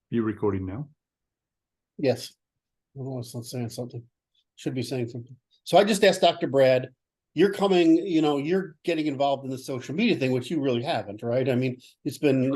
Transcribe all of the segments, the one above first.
You recording now? Yes. Oh, it's not saying something. Should be saying something. So I just asked Dr. Brad, you're coming, you're getting involved in the social media thing, which you really haven't, right? I mean, it's been,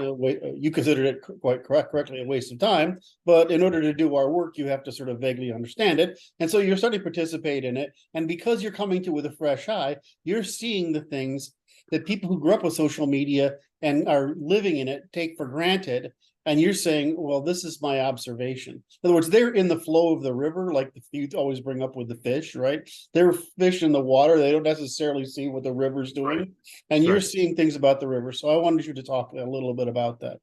you considered it quite correctly a waste of time, but in order to do our work, you have to sort of vaguely understand it. And so you're starting to participate in it. And because you're coming to it with a fresh eye, you're seeing the things that people who grew up with social media and are living in it take for granted. And you're saying, well, this is my observation. In other words, they're in the flow of the river, like you always bring up with the fish, right? They're fish in the water. They don't necessarily see what the river's doing. Right. And you're seeing things about the river. So I wanted you to talk a little bit about that.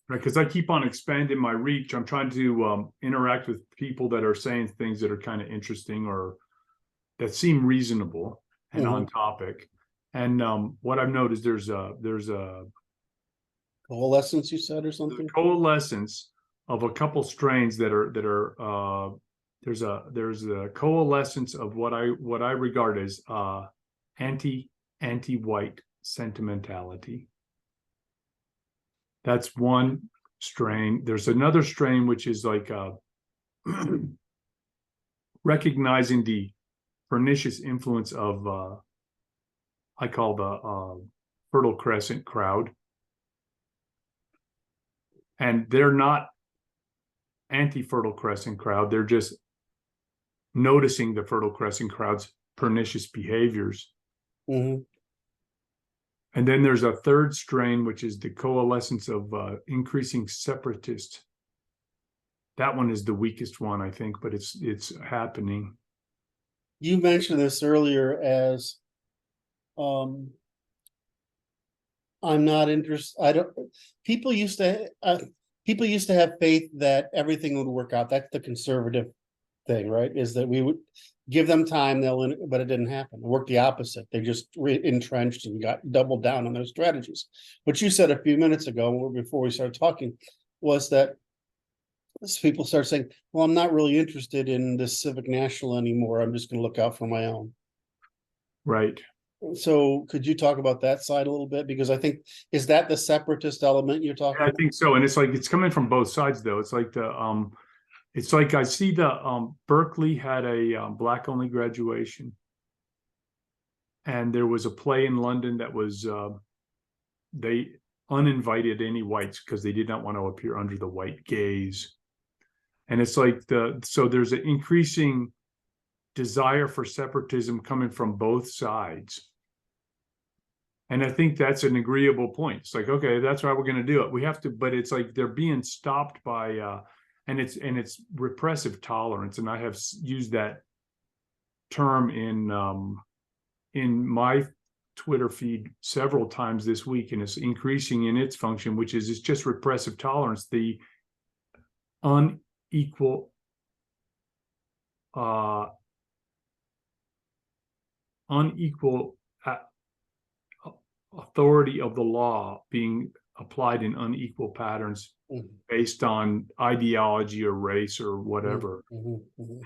Right, because I keep on expanding my reach. I'm trying to interact with people that are saying things that are kind of interesting or that seem reasonable and on topic. And what I've noticed, there's a coalescence, you said, or something? Coalescence of a couple strains that are there's a coalescence of what I regard as anti-white sentimentality. That's one strain. There's another strain which is like recognizing the pernicious influence of I call the Fertile Crescent crowd. And they're not anti-Fertile Crescent crowd. They're just noticing the Fertile Crescent crowd's pernicious behaviors. And then there's a third strain, which is the coalescence of increasing separatist. That one is the weakest one, I think, but it's happening. You mentioned this earlier as I'm not interested. People used to have faith that everything would work out. That's the conservative thing, right? Is that we would give them time, but it didn't happen. It worked the opposite. They just entrenched and got doubled down on those strategies. What you said a few minutes ago, before we started talking, was that people start saying, well, I'm not really interested in this civic national anymore. I'm just going to look out for my own. Right. So could you talk about that side a little bit? Because I think, is that the separatist element you're talking about? I think so. And it's like, it's coming from both sides though. It's like it's like I see the Berkeley had a black only graduation. And there was a play in London that was, they uninvited any whites because they did not want to appear under the white gaze. And it's like so there's an increasing desire for separatism coming from both sides. And I think that's an agreeable point. It's like, okay, that's why we're going to do it. We have to, but it's like they're being stopped by, and it's repressive tolerance. And I have used that term in my Twitter feed several times this week, and it's increasing in its function, which is it's just repressive tolerance, the unequal authority of the law being applied in unequal patterns based on ideology or race or whatever. And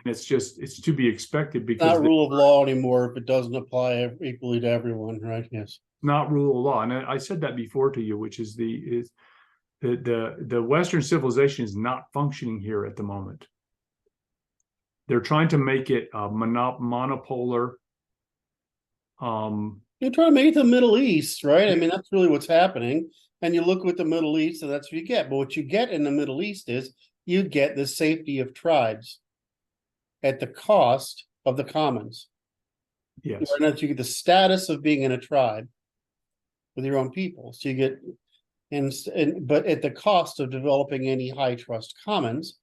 it's to be expected because it's not rule of law anymore if it doesn't apply equally to everyone, right? Yes. Not rule of law. And I said that before to you, which is the Western civilization is not functioning here at the moment. They're trying to make it monopolar. You're trying to make it the Middle East, right? I mean, that's really what's happening. And you look with the Middle East, and that's what you get. But what you get in the Middle East is you get the safety of tribes at the cost of the commons. Yes. You get the status of being in a tribe with your own people. So you get, but at the cost of developing any high trust commons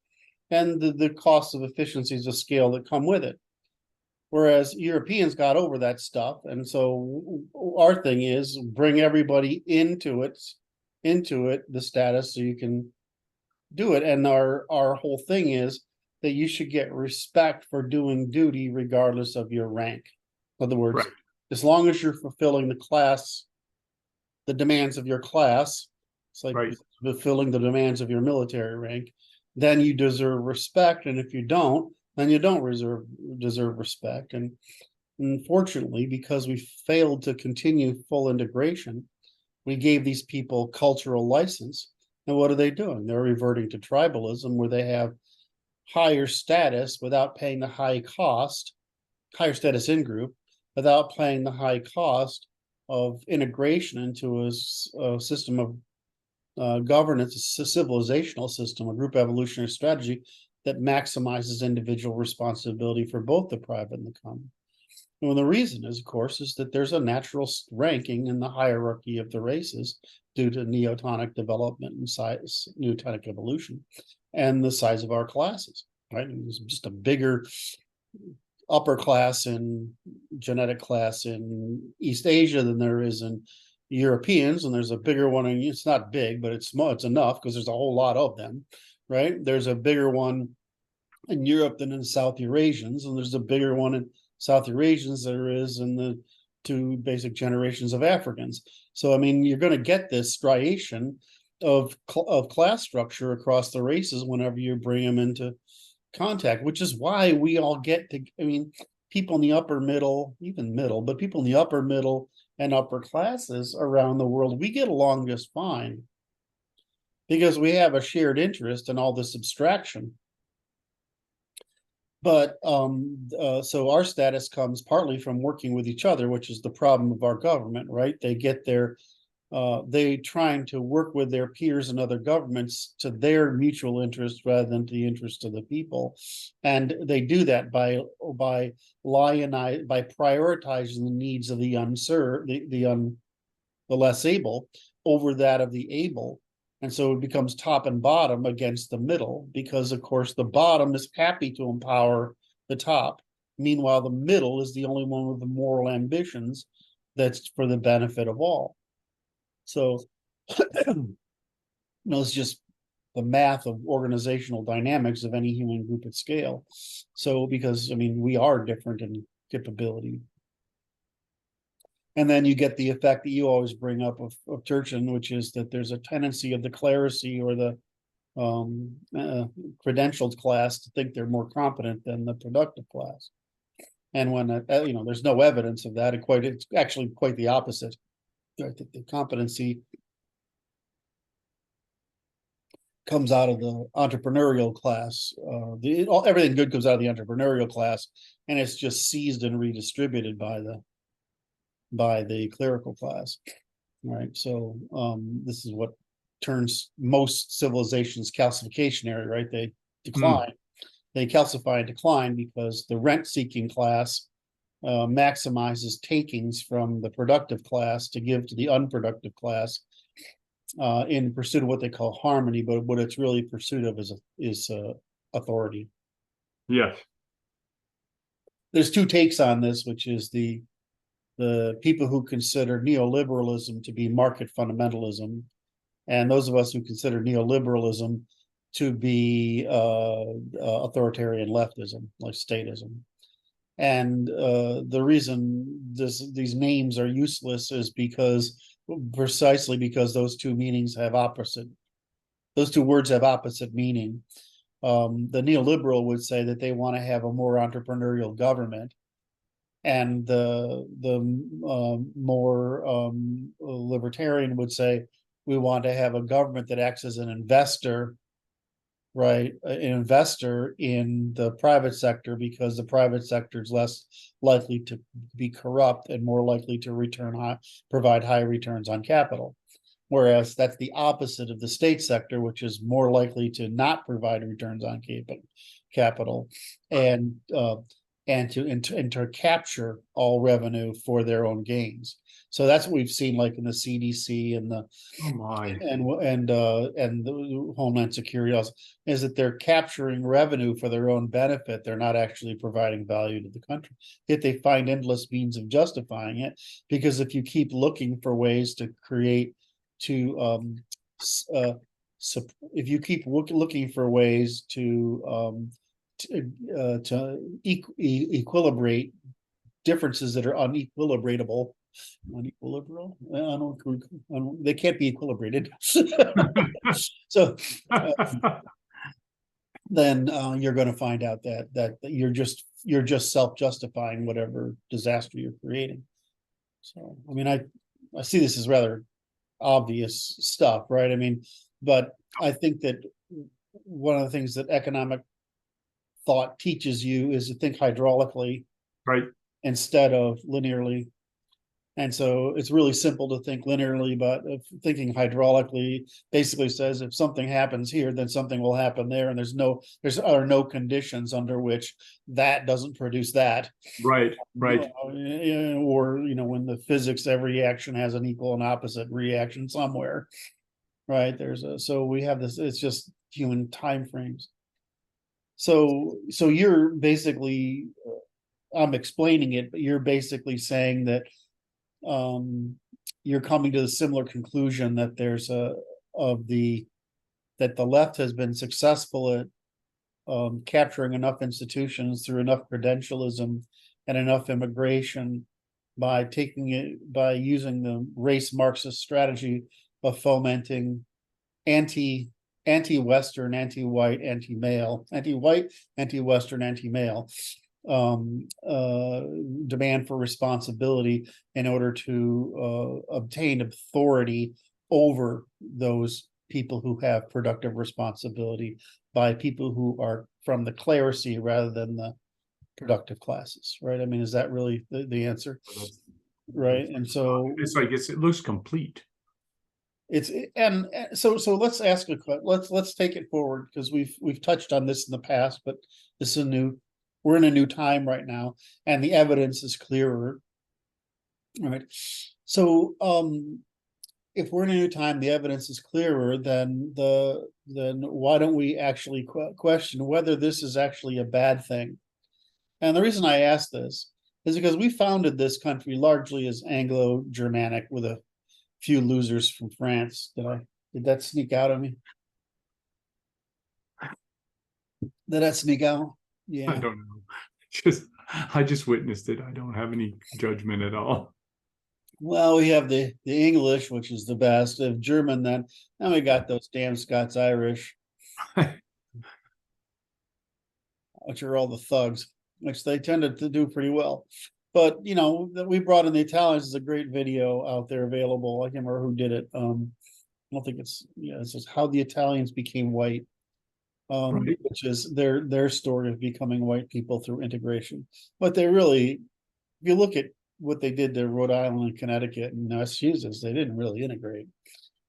and the cost of efficiencies of scale that come with it. Whereas Europeans got over that stuff. And so our thing is bring everybody into it, the status, so you can do it. And our whole thing is that you should get respect for doing duty regardless of your rank. In other words, as long as you're fulfilling the demands of your class, it's like fulfilling the demands of your military rank, then you deserve respect. And if you don't, then you don't deserve respect. And unfortunately, because we failed to continue full integration, we gave these people cultural license And what are they doing? They're reverting to tribalism, where they have higher status without paying the high cost, higher status in group, without paying the high cost of integration into a system of governance, a civilizational system, a group evolutionary strategy that maximizes individual responsibility for both the private and the common. Well, the reason is, of course, is that there's a natural ranking in the hierarchy of the races due to neotonic development and size, neotonic evolution, and the size of our classes, right? There's just a bigger upper class and genetic class in East Asia than there is in Europeans, and there's a bigger one, and it's not big, but it's small, it's enough because there's a whole lot of them, right? There's a bigger one in Europe than in South Eurasians, and there's a bigger one in South Eurasians there is in the two basic generations of Africans. So, I mean, you're going to get this striation of class structure across the races whenever you bring them into contact, which is why we all get to, I mean, people in the upper middle, even middle, but people in the upper middle and upper classes around the world, we get along just fine because we have a shared interest in all this abstraction. But so our status comes partly from working with each other, which is the problem of our government, right? They get their, they trying to work with their peers and other governments to their mutual interest rather than to the interest of the people. And they do that by prioritizing the needs of the unserved, the less able over that of the able. And so it becomes top and bottom against the middle, because of course the bottom is happy to empower the top. Meanwhile, the middle is the only one with the moral ambitions that's for the benefit of all. So, it's just the math of organizational dynamics of any human group at scale. So, because, I mean, we are different in capability. And then you get the effect that you always bring up of Turchin, which is that there's a tendency of the clerisy or the credentialed class to think they're more competent than the productive class. And when, there's no evidence of that, it's actually quite the opposite. I think the competency comes out of the entrepreneurial class. Everything good comes out of the entrepreneurial class, and it's just seized and redistributed by the clerical class, right? So this is what turns most civilizations calcificationary, right? They decline, they calcify and decline because the rent-seeking class maximizes takings from the productive class to give to the unproductive class in pursuit of what they call harmony, but what it's really pursuit of is authority. Yes. There's two takes on this, which is the people who consider neoliberalism to be market fundamentalism, and those of us who consider neoliberalism to be authoritarian leftism, like statism. And the reason these names are useless is precisely because those two meanings have those two words have opposite meaning. The neoliberal would say that they want to have a more entrepreneurial government, and the more libertarian would say we want to have a government that acts as an investor, right? An investor in the private sector, because the private sector is less likely to be corrupt and more likely to provide high returns on capital. Whereas that's the opposite of the state sector, which is more likely to not provide returns on capital and to capture all revenue for their own gains. So that's what we've seen, like in the CDC and the and the Homeland Security also, is that they're capturing revenue for their own benefit. They're not actually providing value to the country. Yet they find endless means of justifying it, because if you keep looking for ways to create if you keep looking for ways to equilibrate differences that are unequilibratable. They can't be equilibrated. So then you're going to find out that you're just self-justifying whatever disaster you're creating. So I mean, I see this as rather obvious stuff, right? I mean, But I think that one of the things that economic thought teaches you is to think hydraulically Right. instead of linearly. And so it's really simple to think linearly, but if thinking hydraulically basically says if something happens here, then something will happen there, and there are no conditions under which that doesn't produce that. Right. Right. Or when the physics, every action has an equal and opposite reaction somewhere. Right. So we have this, it's just human time frames. So you're basically, I'm explaining it, but you're basically saying that you're coming to a similar conclusion that that the left has been successful at capturing enough institutions through enough credentialism and enough immigration by using the race Marxist strategy of fomenting anti-Western, anti-white, anti-Western, anti-male demand for responsibility in order to obtain authority over those people who have productive responsibility by people who are from the clerisy rather than the productive classes, right? I mean, is that really the answer? Right. And so it's like it looks complete. So let's ask let's take it forward, because we've touched on this in the past, but this is we're in a new time right now, and the evidence is clearer. All right. So if we're in a new time, the evidence is clearer, then why don't we actually question whether this is actually a bad thing? And the reason I ask this is because we founded this country largely as Anglo-Germanic with a few losers from France. Did that sneak out of me? Did that sneak out? Yeah. I don't know. I just witnessed it. I don't have any judgment at all. Well, we have the English, which is the best. Of German, then we got those damn Scots Irish, which are all the thugs, which they tended to do pretty well. But that we brought in the Italians is a great video out there available. I can't remember who did it. I don't think it says how the Italians became white. Right. Which is their story of becoming white people through integration. But if you look at what they did to Rhode Island and Connecticut and Massachusetts, they didn't really integrate,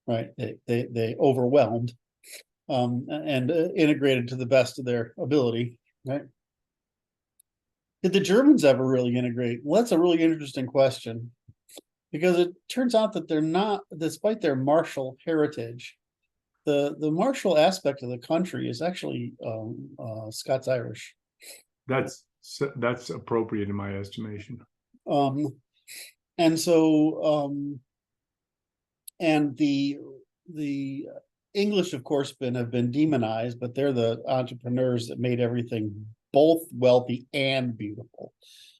right? They overwhelmed and integrated to the best of their ability, right? Did the Germans ever really integrate? Well, that's a really interesting question, because it turns out that they're not, despite their martial heritage. The martial aspect of the country is actually Scots Irish. That's appropriate in my estimation. And so and the English, of course, have been demonized, but they're the entrepreneurs that made everything both wealthy and beautiful,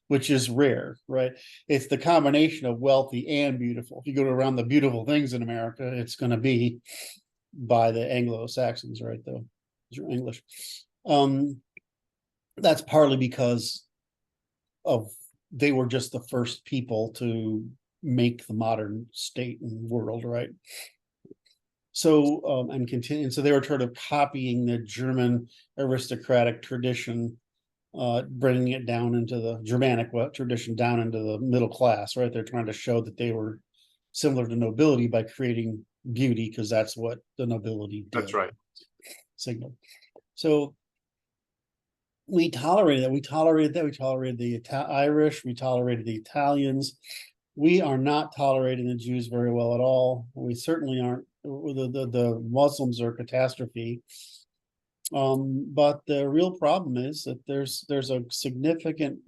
which is rare, right? It's the combination of wealthy and beautiful. If you go around the beautiful things in America, it's going to be by the Anglo-Saxons, right? Though English. That's partly because they were just the first people to make the modern state and world, right? So and continue. So they were sort of copying the German aristocratic tradition, bringing it down into the Germanic tradition, down into the middle class, right? They're trying to show that they were similar to nobility by creating beauty, because that's what the nobility did. That's right. Signal. So we tolerated that. We tolerated the Irish. We tolerated the Italians. We are not tolerating the Jews very well at all. We certainly aren't. The Muslims are a catastrophe. But the real problem is that there's a significant,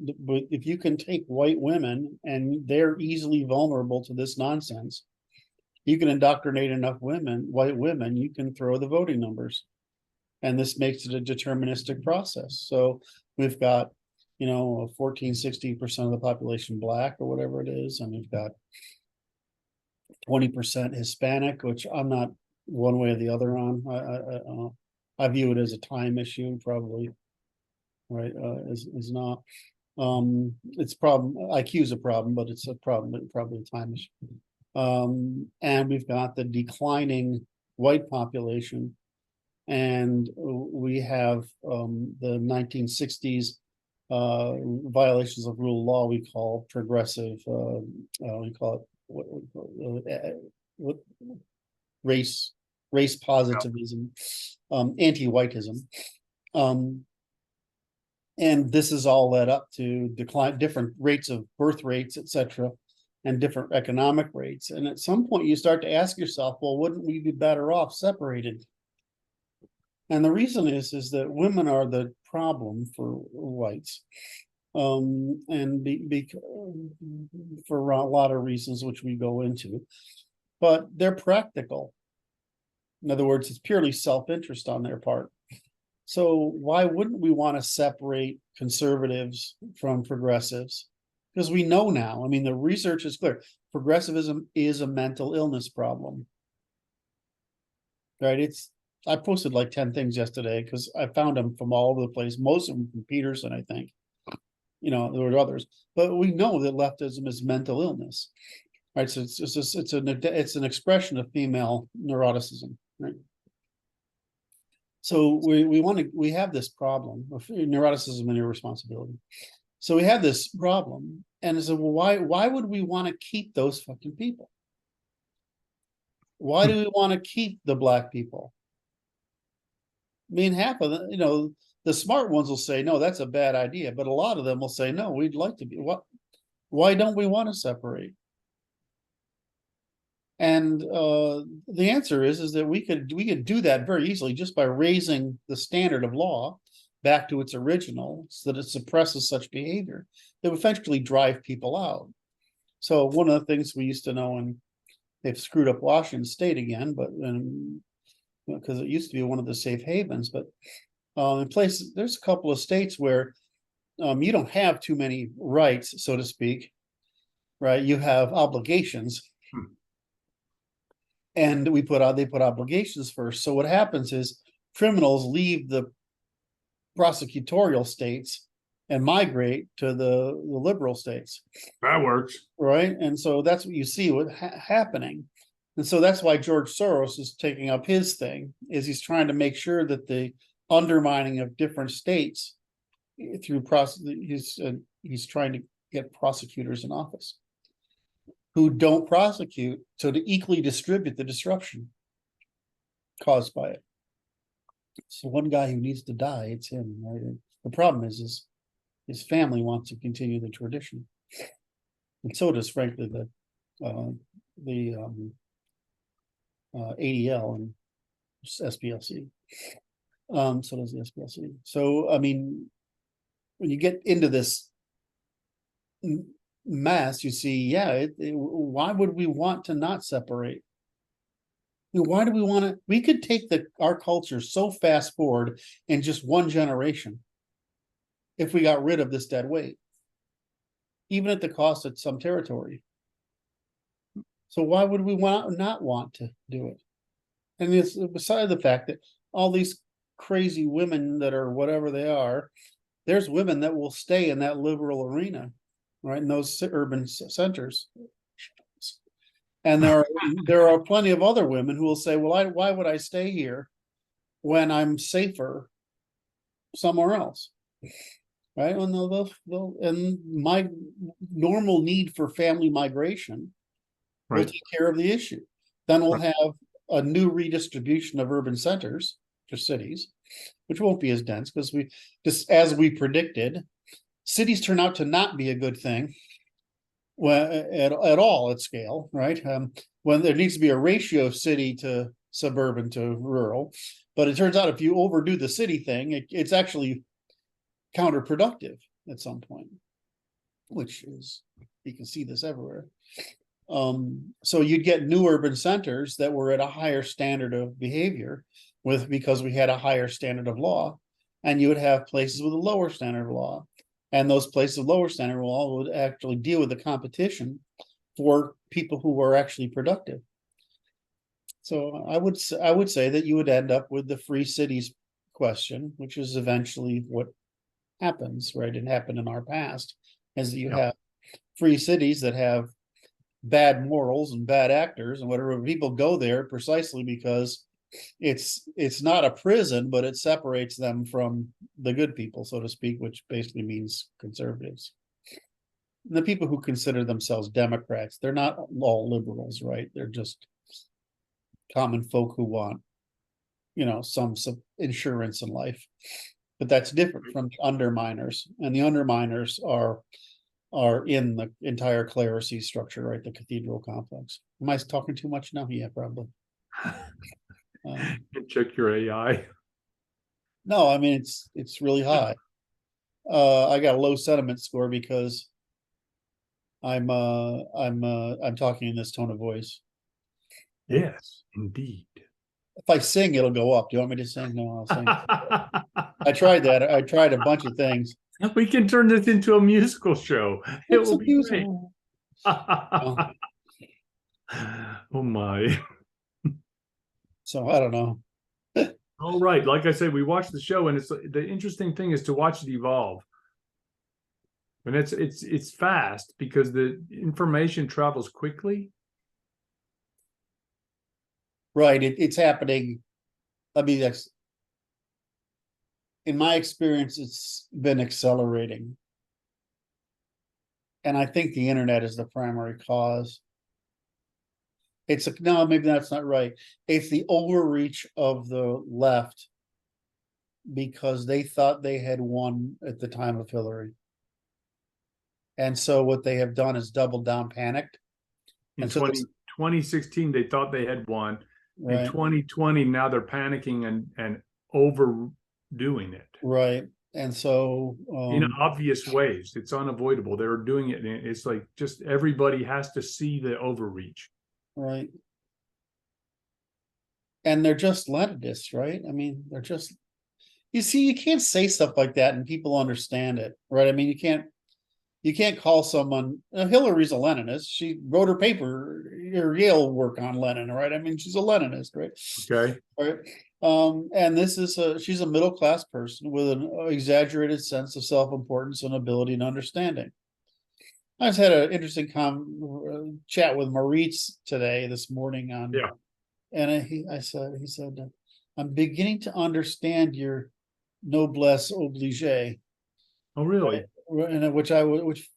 if you can take white women and they're easily vulnerable to this nonsense, you can indoctrinate enough white women, you can throw the voting numbers. And this makes it a deterministic process. So we've got, 14-16% of the population Black or whatever it is. And we've got 20% Hispanic, which I'm not one way or the other on. I view it as a time issue, probably, right? Is not. It's problem. IQ is a problem, but it's a problem, probably a time issue. And we've got the declining white population. And we have the 1960s violations of rule of law we call progressive, we call it what race positivism, anti-whiteism. And this is all led up to decline, different rates of birth rates, etc., and different economic rates. And at some point you start to ask yourself, well, wouldn't we be better off separated? And the reason is that women are the problem for whites, and for a lot of reasons which we go into, but they're practical. In other words, it's purely self-interest on their part. So why wouldn't we want to separate conservatives from progressives? Because we know now, I mean, the research is clear. Progressivism is a mental illness problem. Right? I posted like 10 things yesterday because I found them from all over the place, most of them from Peterson, I think. You know, there were others, but we know that leftism is mental illness. Right. So it's an expression of female neuroticism, right? So we have this problem of neuroticism and irresponsibility. So we have this problem, and so why would we want to keep those fucking people? Why do we want to keep the black people? I mean, half of them, you know, the smart ones will say, no, that's a bad idea. But a lot of them will say, no, we'd like to be. Why don't we want to separate? And the answer is that we could do that very easily just by raising the standard of law back to its original, so that it suppresses such behavior that would eventually drive people out. So one of the things we used to know, and they've screwed up Washington State again, but because it used to be one of the safe havens, but in places, there's a couple of states where you don't have too many rights, so to speak, right? You have obligations. And they put obligations first. So what happens is criminals leave the prosecutorial states and migrate to the liberal states. That works. Right. And so that's what you see happening. And so that's why George Soros is taking up his thing, is he's trying to make sure that the undermining of different states through he's trying to get prosecutors in office who don't prosecute, so to equally distribute the disruption caused by it. So one guy who needs to die, it's him, right? And the problem is his family wants to continue the tradition, and so does, frankly, the ADL and SPLC. So does the SPLC. So I mean, when you get into this mass, you see, why would we want to not separate? Why do we want to? We could take our culture so fast forward in just one generation if we got rid of this dead weight, even at the cost of some territory. So why would we not want to do it? And it's beside the fact that all these crazy women that are whatever they are, there's women that will stay in that liberal arena, right, in those urban centers. And there are plenty of other women who will say, well, why would I stay here when I'm safer somewhere else? Right? And my normal need for family migration will take care of the issue. Then we'll have a new redistribution of urban centers to cities, which won't be as dense, because as we predicted, cities turn out to not be a good thing at all at scale, right? When there needs to be a ratio of city to suburban to rural, but it turns out if you overdo the city thing, it's actually counterproductive at some point, which is, you can see this everywhere. So you'd get new urban centers that were at a higher standard of behavior because we had a higher standard of law, and you would have places with a lower standard of law. And those places of lower standard law would actually deal with the competition for people who were actually productive. So I would say that you would end up with the free cities question, which is eventually what happens, right? It happened in our past, is that you have free cities that have bad morals and bad actors and whatever. People go there precisely because it's not a prison, but it separates them from the good people, so to speak, which basically means conservatives. And the people who consider themselves Democrats, they're not all liberals, right? They're just common folk who want, some insurance in life. But that's different from the underminers, and the underminers are in the entire clerisy structure, right? The cathedral complex. Am I talking too much now? Yeah, probably. Check your AI. No, I mean it's really high. I got a low sentiment score because I'm talking in this tone of voice. Yes, indeed. If I sing, it'll go up. Do you want me to sing? No, I'll sing. I tried that. I tried a bunch of things. We can turn this into a musical show. It It's will a be great. musical. Oh my. So I don't know. All right. Like I said, we watched the show, and it's the interesting thing is to watch it evolve. And it's fast because the information travels quickly. Right. It's happening. I mean, that's in my experience, it's been accelerating. And I think the internet is the primary cause. No, maybe that's not right. It's the overreach of the left because they thought they had won at the time of Hillary. And so what they have done is doubled down, panicked. In And so 2016, they thought they had won. In right, 2020, now they're panicking and overdoing it right. And so in obvious ways. It's unavoidable. They're doing it. And it's like just everybody has to see the overreach. right. And they're just Leninists, right? I mean, they're just, you see, you can't say stuff like that and people understand it, right? I mean, you can't call someone, Hillary's a Leninist. She wrote her paper, her Yale work on Lenin, right? I mean, she's a Leninist, right? Okay. Right. And she's a middle class person with an exaggerated sense of self-importance and ability and understanding. I just had an interesting chat with Maurice this morning on, Yeah. and he said, I'm beginning to understand your noblesse oblige. Oh, really? And which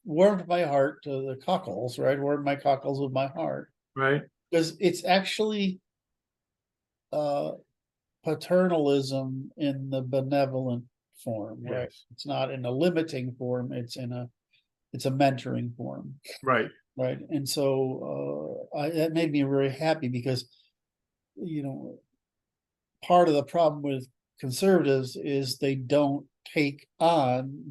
warmed my heart to the cockles, right? Warmed my cockles with my heart. Right. Because it's actually paternalism in the benevolent form, right? Yes. It's not in a limiting form, it's a mentoring form. Right. Right. And so that made me very happy because, part of the problem with conservatives is they don't take on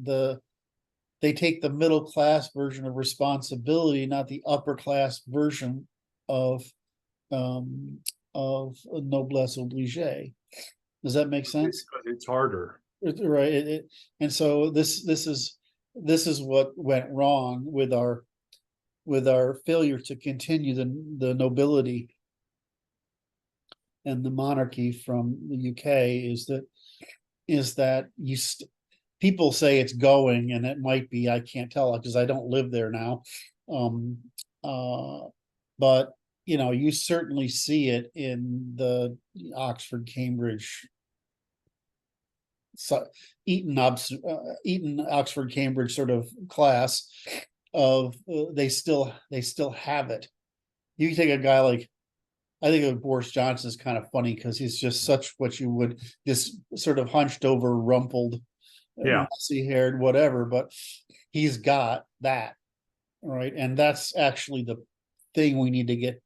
they take the middle class version of responsibility, not the upper class version of noblesse oblige. Does that make sense? It's harder. Right. And so this is what went wrong with our failure to continue the nobility and the monarchy from the UK is that people say it's going, and it might be, I can't tell because I don't live there now. But you certainly see it in the Oxford, Cambridge, Eton, Oxford, Cambridge sort of class of they still have it. You take a guy like, I think of Boris Johnson is kind of funny because he's just such what you would, this sort of hunched over, rumpled, messy haired, whatever, but he's got that, right? And that's actually the thing we need to get.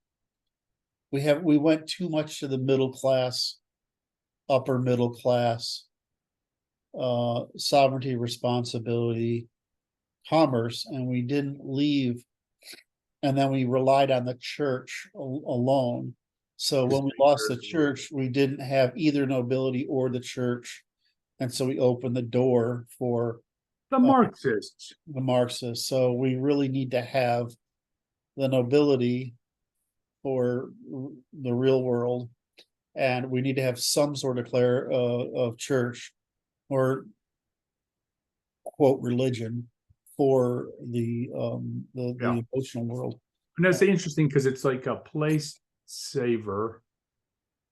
We went too much to the middle class, upper middle class, sovereignty, responsibility, commerce, and we didn't leave. And then we relied on the church alone. So when we lost the church, we didn't have either nobility or the church. And so we opened the door for the Marxists. So we really need to have the nobility for the real world. And we need to have some sort of church or quote religion for the emotional world. And that's interesting because it's like a place saver.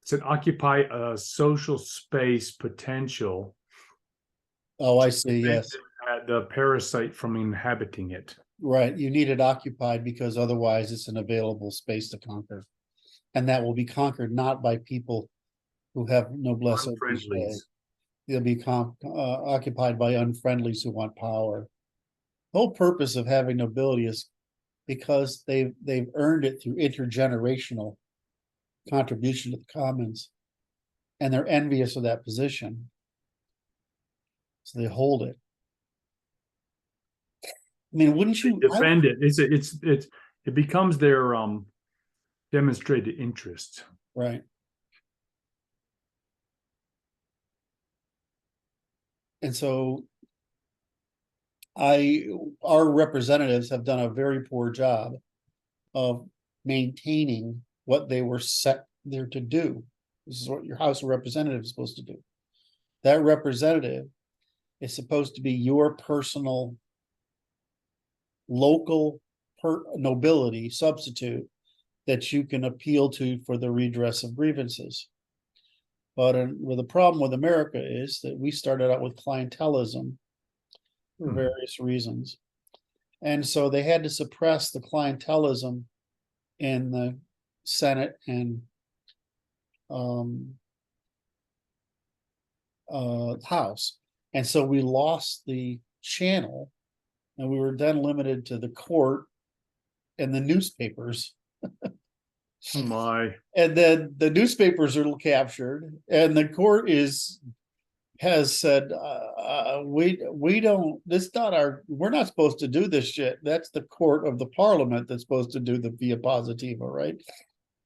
It's an occupy a social space potential Oh, I to see, prevent yes. the parasite from inhabiting it. Right, you need it occupied because otherwise it's an available space to conquer. And that will be conquered not by people who have noblesse oblige. Unfriendlies. They'll be occupied by unfriendlies who want power. The whole purpose of having nobility is because they've earned it through intergenerational contribution to the commons, and they're envious of that position, so they hold it. I mean, wouldn't you Defend it. It becomes their demonstrated interest. right? And so our representatives have done a very poor job of maintaining what they were set there to do. This is what your House of Representatives is supposed to do. That representative is supposed to be your personal local nobility substitute that you can appeal to for the redress of grievances. But well, the problem with America is that we started out with clientelism for various reasons. And so they had to suppress the clientelism in the Senate and House. And so we lost the channel, and we were then limited to the court and the newspapers. Oh my. And then the newspapers are captured, and the court has said, we don't, this not our, we're not supposed to do this shit. That's the court of the parliament that's supposed to do the via positiva, right?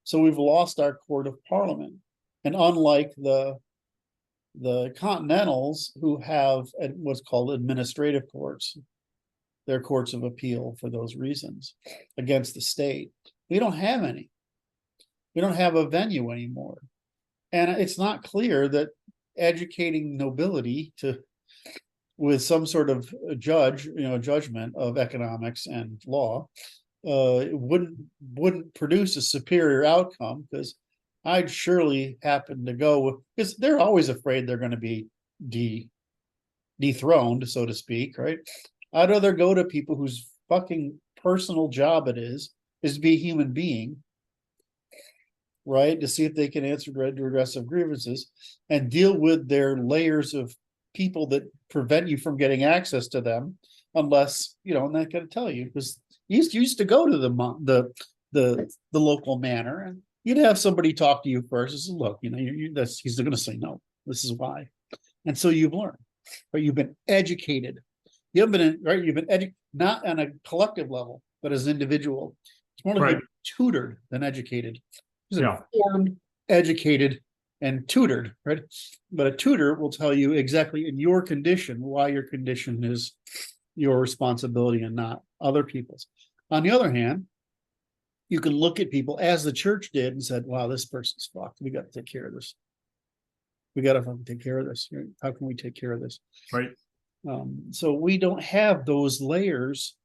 So we've lost our court of parliament. And unlike the continentals, who have what's called administrative courts, they're courts of appeal for those reasons against the state, we don't have any. We don't have a venue anymore. And it's not clear that educating nobility to with some sort of judgment of economics and law wouldn't produce a superior outcome, because I'd surely happen to go with, because they're always afraid they're going to be dethroned, so to speak, right? I'd rather go to people whose fucking personal job it is to be a human being, right? To see if they can answer regressive grievances and deal with their layers of people that prevent you from getting access to them, unless, and I'm not going to tell you, because you used to go to the local manor, and you'd have somebody talk to you first and say, look, he's going to say no, this is why. And so you've learned, but you've been educated. You've been not on a collective level, but as an individual. It's more like tutored than educated. Informed, educated, and tutored, right? But a tutor will tell you exactly in your condition why your condition is your responsibility and not other people's. On the other hand, you can look at people as the church did and said, wow, this person's fucked. We got to take care of this. We got to take care of this. How can we take care of this? Right. So we don't have those layers.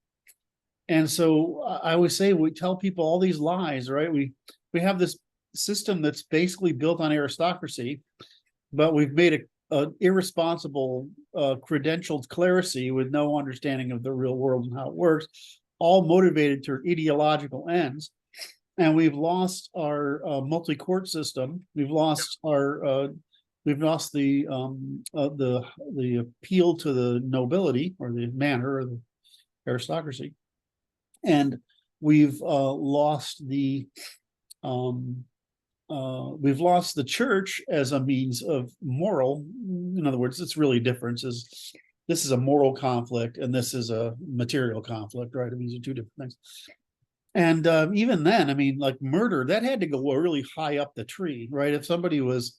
And so I would say we tell people all these lies, right? We have this system that's basically built on aristocracy, but we've made an irresponsible credentialed clerisy with no understanding of the real world and how it works, all motivated to ideological ends. And we've lost our multi-court system. We've lost the appeal to the nobility or the manor or the aristocracy, and we've lost the church as a means of moral. In other words, it's really different. This is a moral conflict and this is a material conflict, right? These are two different things. And even then, I mean, like murder, that had to go really high up the tree, right? If somebody was,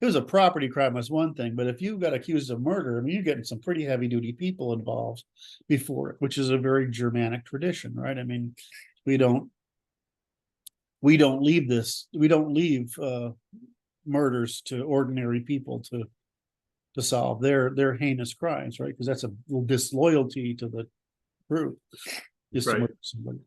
it was a property crime, was one thing, but if you got accused of murder, I mean, you're getting some pretty heavy duty people involved before it, which is a very Germanic tradition, right? I mean, we don't leave murders to ordinary people to solve their heinous crimes, right? Because that's a disloyalty to the group, just to murder somebody.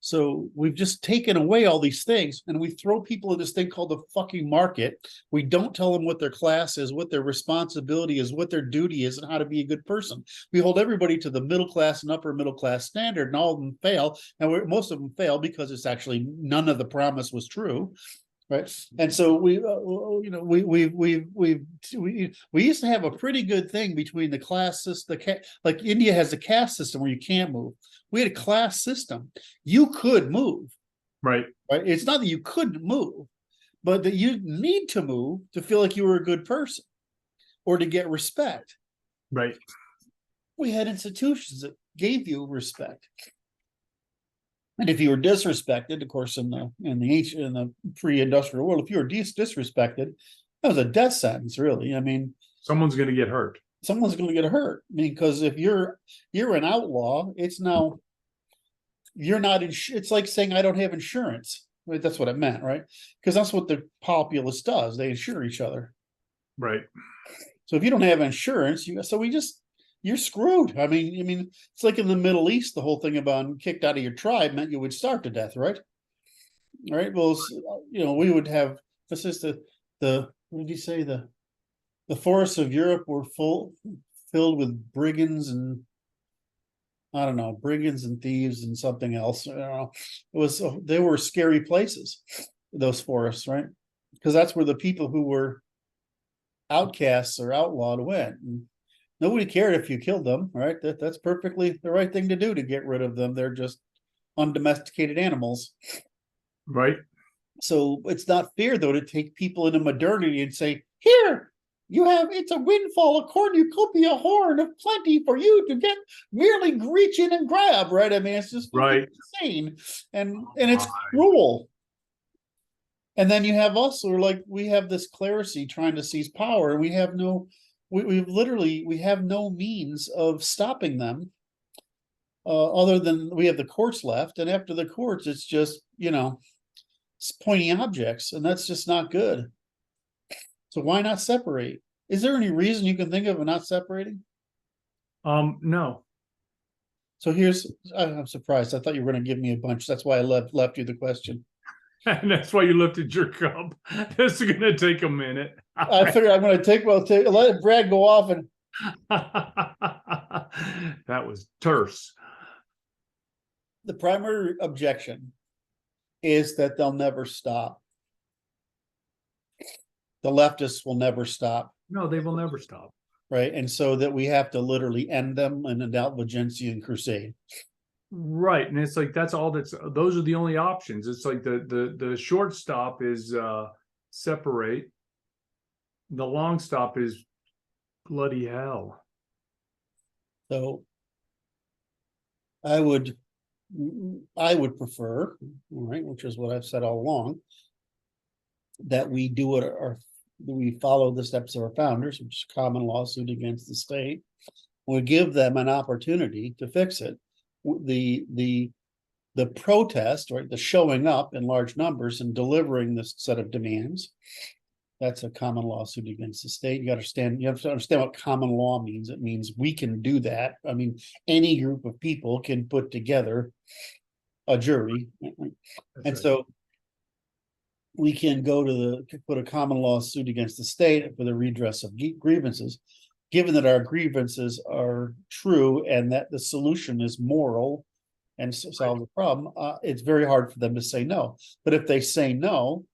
So we've just taken away all these things and we throw people in this thing called the fucking market. We don't tell them what their class is, what their responsibility is, what their duty is, and how to be a good person. We hold everybody to the middle class and upper middle class standard, and all of them fail. And most of them fail because it's actually none of the promise was true. Right. And so we used to have a pretty good thing between the class system, like India has a caste system where you can't move. We had a class system. You could move. Right. Right. It's not that you couldn't move, but that you need to move to feel like you were a good person or to get respect. Right. We had institutions that gave you respect. And if you were disrespected, of course, in the pre-industrial world, if you were disrespected, that was a death sentence, really. I mean, someone's going to get hurt. Someone's going to get hurt. I mean, because if you're an outlaw, it's now you're not. It's like saying I don't have insurance. Right? That's what it meant, right? Because that's what the populace does. They insure each other. Right. So if you don't have insurance, you're screwed. I mean, it's like in the Middle East, the whole thing about kicked out of your tribe meant you would starve to death, right? All right. Well, we would have, this is what did you say? The forests of Europe were filled with brigands and I don't know, brigands and thieves and something else. They were scary places, those forests, right? Because that's where the people who were outcasts or outlawed went. And nobody cared if you killed them, right? That's perfectly the right thing to do to get rid of them. They're just undomesticated animals. Right. So it's not fair, though, to take people into modernity and say, here, it's a windfall of cornucopia horn of plenty for you to get merely reach in and grab, right? I mean, it's just right. insane. And it's cruel. And then you have us, or like we have this clerisy trying to seize power, and we have no means of stopping them, other than we have the courts left, and after the courts, it's just it's pointy objects, and that's just not good. So why not separate? Is there any reason you can think of not separating? No. So I'm surprised. I thought you were going to give me a bunch. That's why I left you the question. And that's why you lifted your cup. This is going to take a minute. I figured I'm going to let Brad go off and. That was terse. The primary objection is that they'll never stop. The leftists will never stop. No, they will never stop. Right. And so that we have to literally end them in an Albigensian crusade. Right. And it's like those are the only options. It's like the short stop is separate. The long stop is bloody hell. So I would prefer, right, which is what I've said all along, that we do we follow the steps of our founders, which is common law suit against the state. We give them an opportunity to fix it. The protest, right, the showing up in large numbers and delivering this set of demands, that's a common law suit against the state. You have to understand what common law means. It means we can do that. I mean, any group of people can put together a jury. And so we can put a common law suit against the state for the redress of grievances, given that our grievances are true and that the solution is moral and solve the problem. It's very hard for them to say no. But if they say no,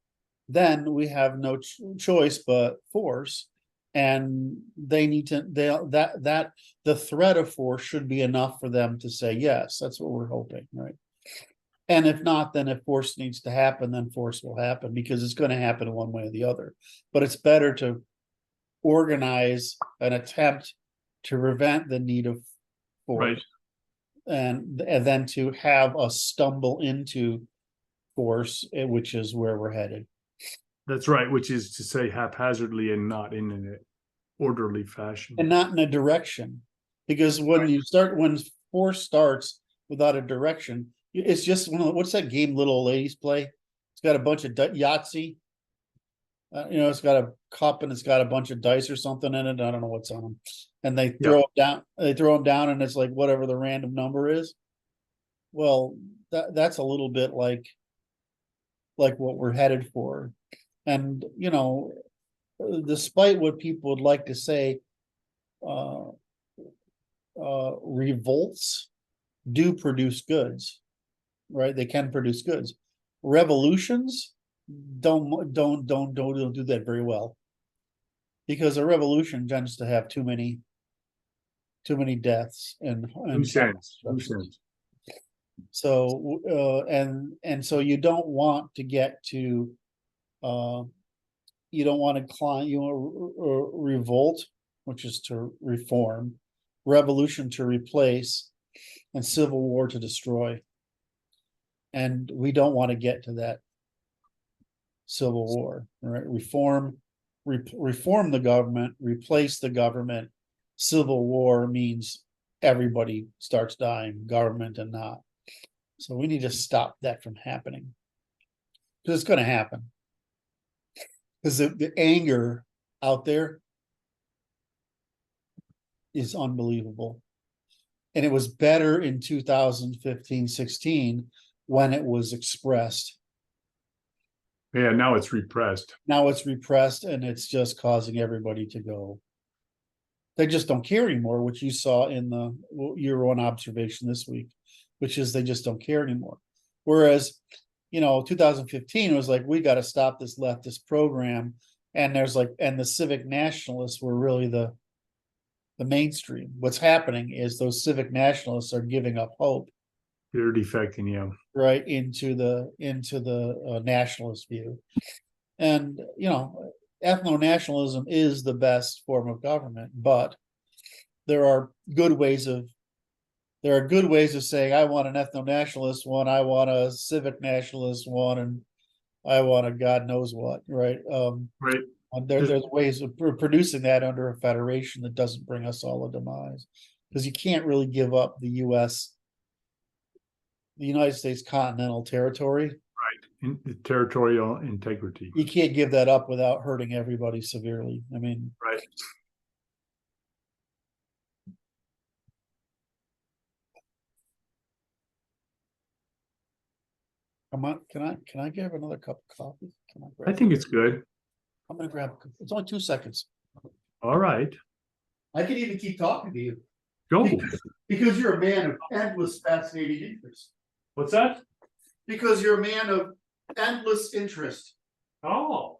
then we have no choice but force, and they need to. The threat of force should be enough for them to say yes. That's what we're hoping, right? And if not, then if force needs to happen, then force will happen, because it's going to happen one way or the other. But it's better to organize an attempt to prevent the need of force, right, and then to have us stumble into force, which is where we're headed. That's right, which is to say haphazardly and not in an orderly fashion. And not in a direction. Because when force starts without a direction, it's just what's that game little old ladies play? It's got a bunch of Yahtzee. It's got a cup and it's got a bunch of dice or something in it. I don't know what's on them. And they throw them down. They throw them down, and it's like whatever the random number is. well, that's a little bit like what we're headed for. And, despite what people would like to say, revolts do produce goods, right? They can produce goods. Revolutions don't do that very well, because a revolution tends to have too many deaths and Loose ends. Loose ends. so and so you don't want to get to you don't want to climb, revolt, which is to reform, revolution to replace, and civil war to destroy. And we don't want to get to that civil war, right? Reform the government, replace the government. Civil war means everybody starts dying, government and not. So we need to stop that from happening, because it's going to happen. Because the anger out there is unbelievable. And it was better in 2015-16 when it was expressed. Yeah, now it's repressed. Now it's repressed, and it's just causing everybody to go. They just don't care anymore, which you saw in your own observation this week, which is they just don't care anymore. Whereas, 2015 was like, we got to stop this leftist program. And and the civic nationalists were really the mainstream. What's happening is those civic nationalists are giving up hope. They're defecting, yeah. Right into the nationalist view. And, ethno-nationalism is the best form of government, but there are good ways of saying, I want an ethno-nationalist one, I want a civic nationalist one, and I want a God knows what, right? Right. There's ways of producing that under a federation that doesn't bring us all a demise, because you can't really give up the United States continental territory. Right. The territorial integrity. You can't give that up without hurting everybody severely. I mean, right. Come on, can I get another cup of coffee? I think it's good. I'm gonna grab, it's only 2 seconds. All right. I can even keep talking to you. Go. Because you're a man of endless fascinating interest. What's that? Because you're a man of endless interest. Oh.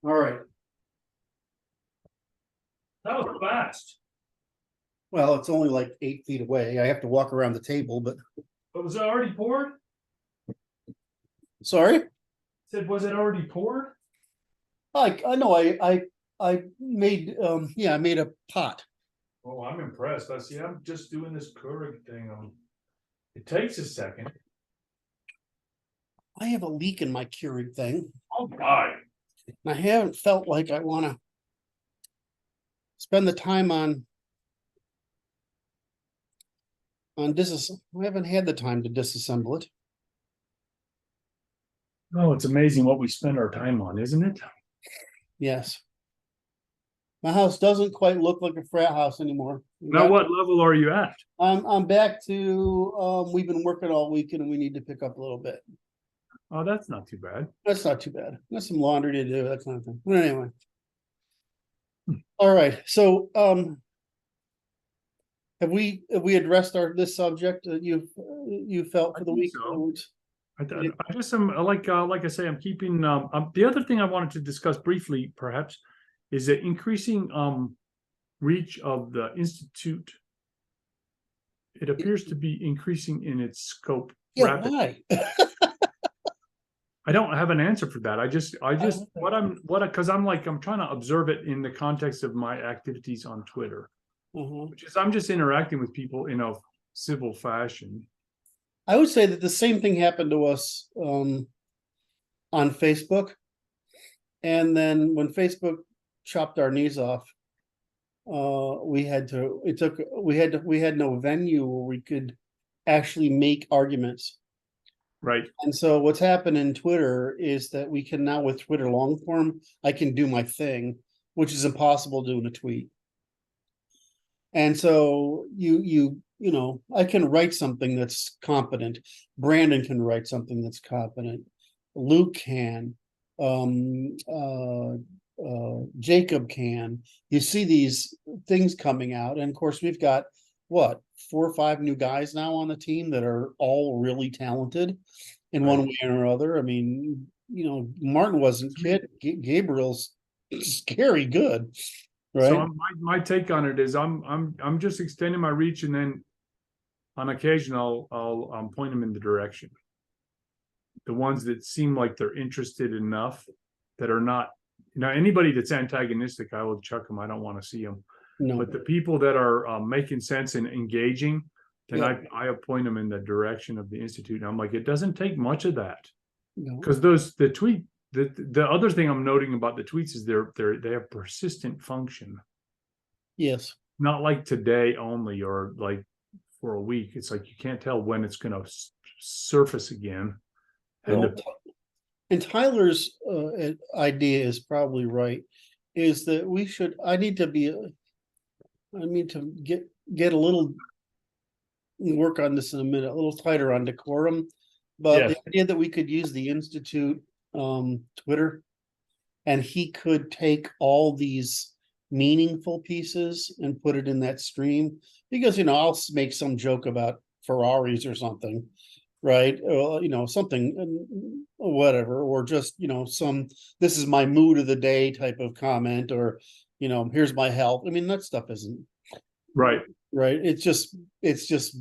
All right. That was fast. Well, it's only like 8 feet away. I have to walk around the table, but. But was it already poured? Sorry? Said, was it already poured? I know I made I made a pot. Oh, I'm impressed. I'm just doing this Keurig thing. It takes a second. I have a leak in my Keurig thing. Oh my. I haven't felt like I want to spend the time on this. I haven't had the time to disassemble it. Oh, it's amazing what we spend our time on, isn't it? Yes. My house doesn't quite look like a frat house anymore. Now, what level are you at? I'm back to we've been working all weekend and we need to pick up a little bit. Oh, that's not too bad. That's not too bad. There's some laundry to do, that kind of thing. But anyway. All right. So have we addressed this subject that you felt for the week? So. I just am like I say, I'm keeping the other thing I wanted to discuss briefly, perhaps, is the increasing reach of the institute. It appears to be increasing in its scope. Yeah, rapidly. why? I don't have an answer for that. I just because I'm trying to observe it in the context of my activities on Twitter, which is I'm just interacting with people in a civil fashion. I would say that the same thing happened to us on Facebook, and then when Facebook chopped our knees off, we had no venue where we could actually make arguments. Right. And so what's happened in Twitter is that we can now, with Twitter long form, I can do my thing, which is impossible to do in a tweet. And so you know, I can write something that's competent. Brandon can write something that's competent. Luke can. Jacob can. You see these things coming out, and of course we've got what, 4 or 5 new guys now on the team that are all really talented in one way or other. I mean, you know, Martin wasn't kid. Gabriel's scary good, right? So my take on it is I'm just extending my reach, and then on occasion I'll point them in the direction. The ones that seem like they're interested enough, that are not, you know, anybody that's antagonistic, I will chuck them. I don't want to see them. No, But the people that are making sense and engaging, then Yeah. I appoint them in the direction of the institute. And I'm like, it doesn't take much of that, no, because the other thing I'm noting about the tweets is they have persistent function, yes. not like today only, or like for a week. It's like you can't tell when it's going to surface again. And Well, and Tyler's idea is probably right, is that we should, I need to get a little, work on this in a minute, a little tighter on decorum. But Yes. the idea that we could use the Institute Twitter, and he could take all these meaningful pieces and put it in that stream, because, you know, I'll make some joke about Ferraris or something, right? You know, something, whatever, or just, you know, this is my mood of the day type of comment, or, you know, here's my health. I mean, that stuff isn't right. It's just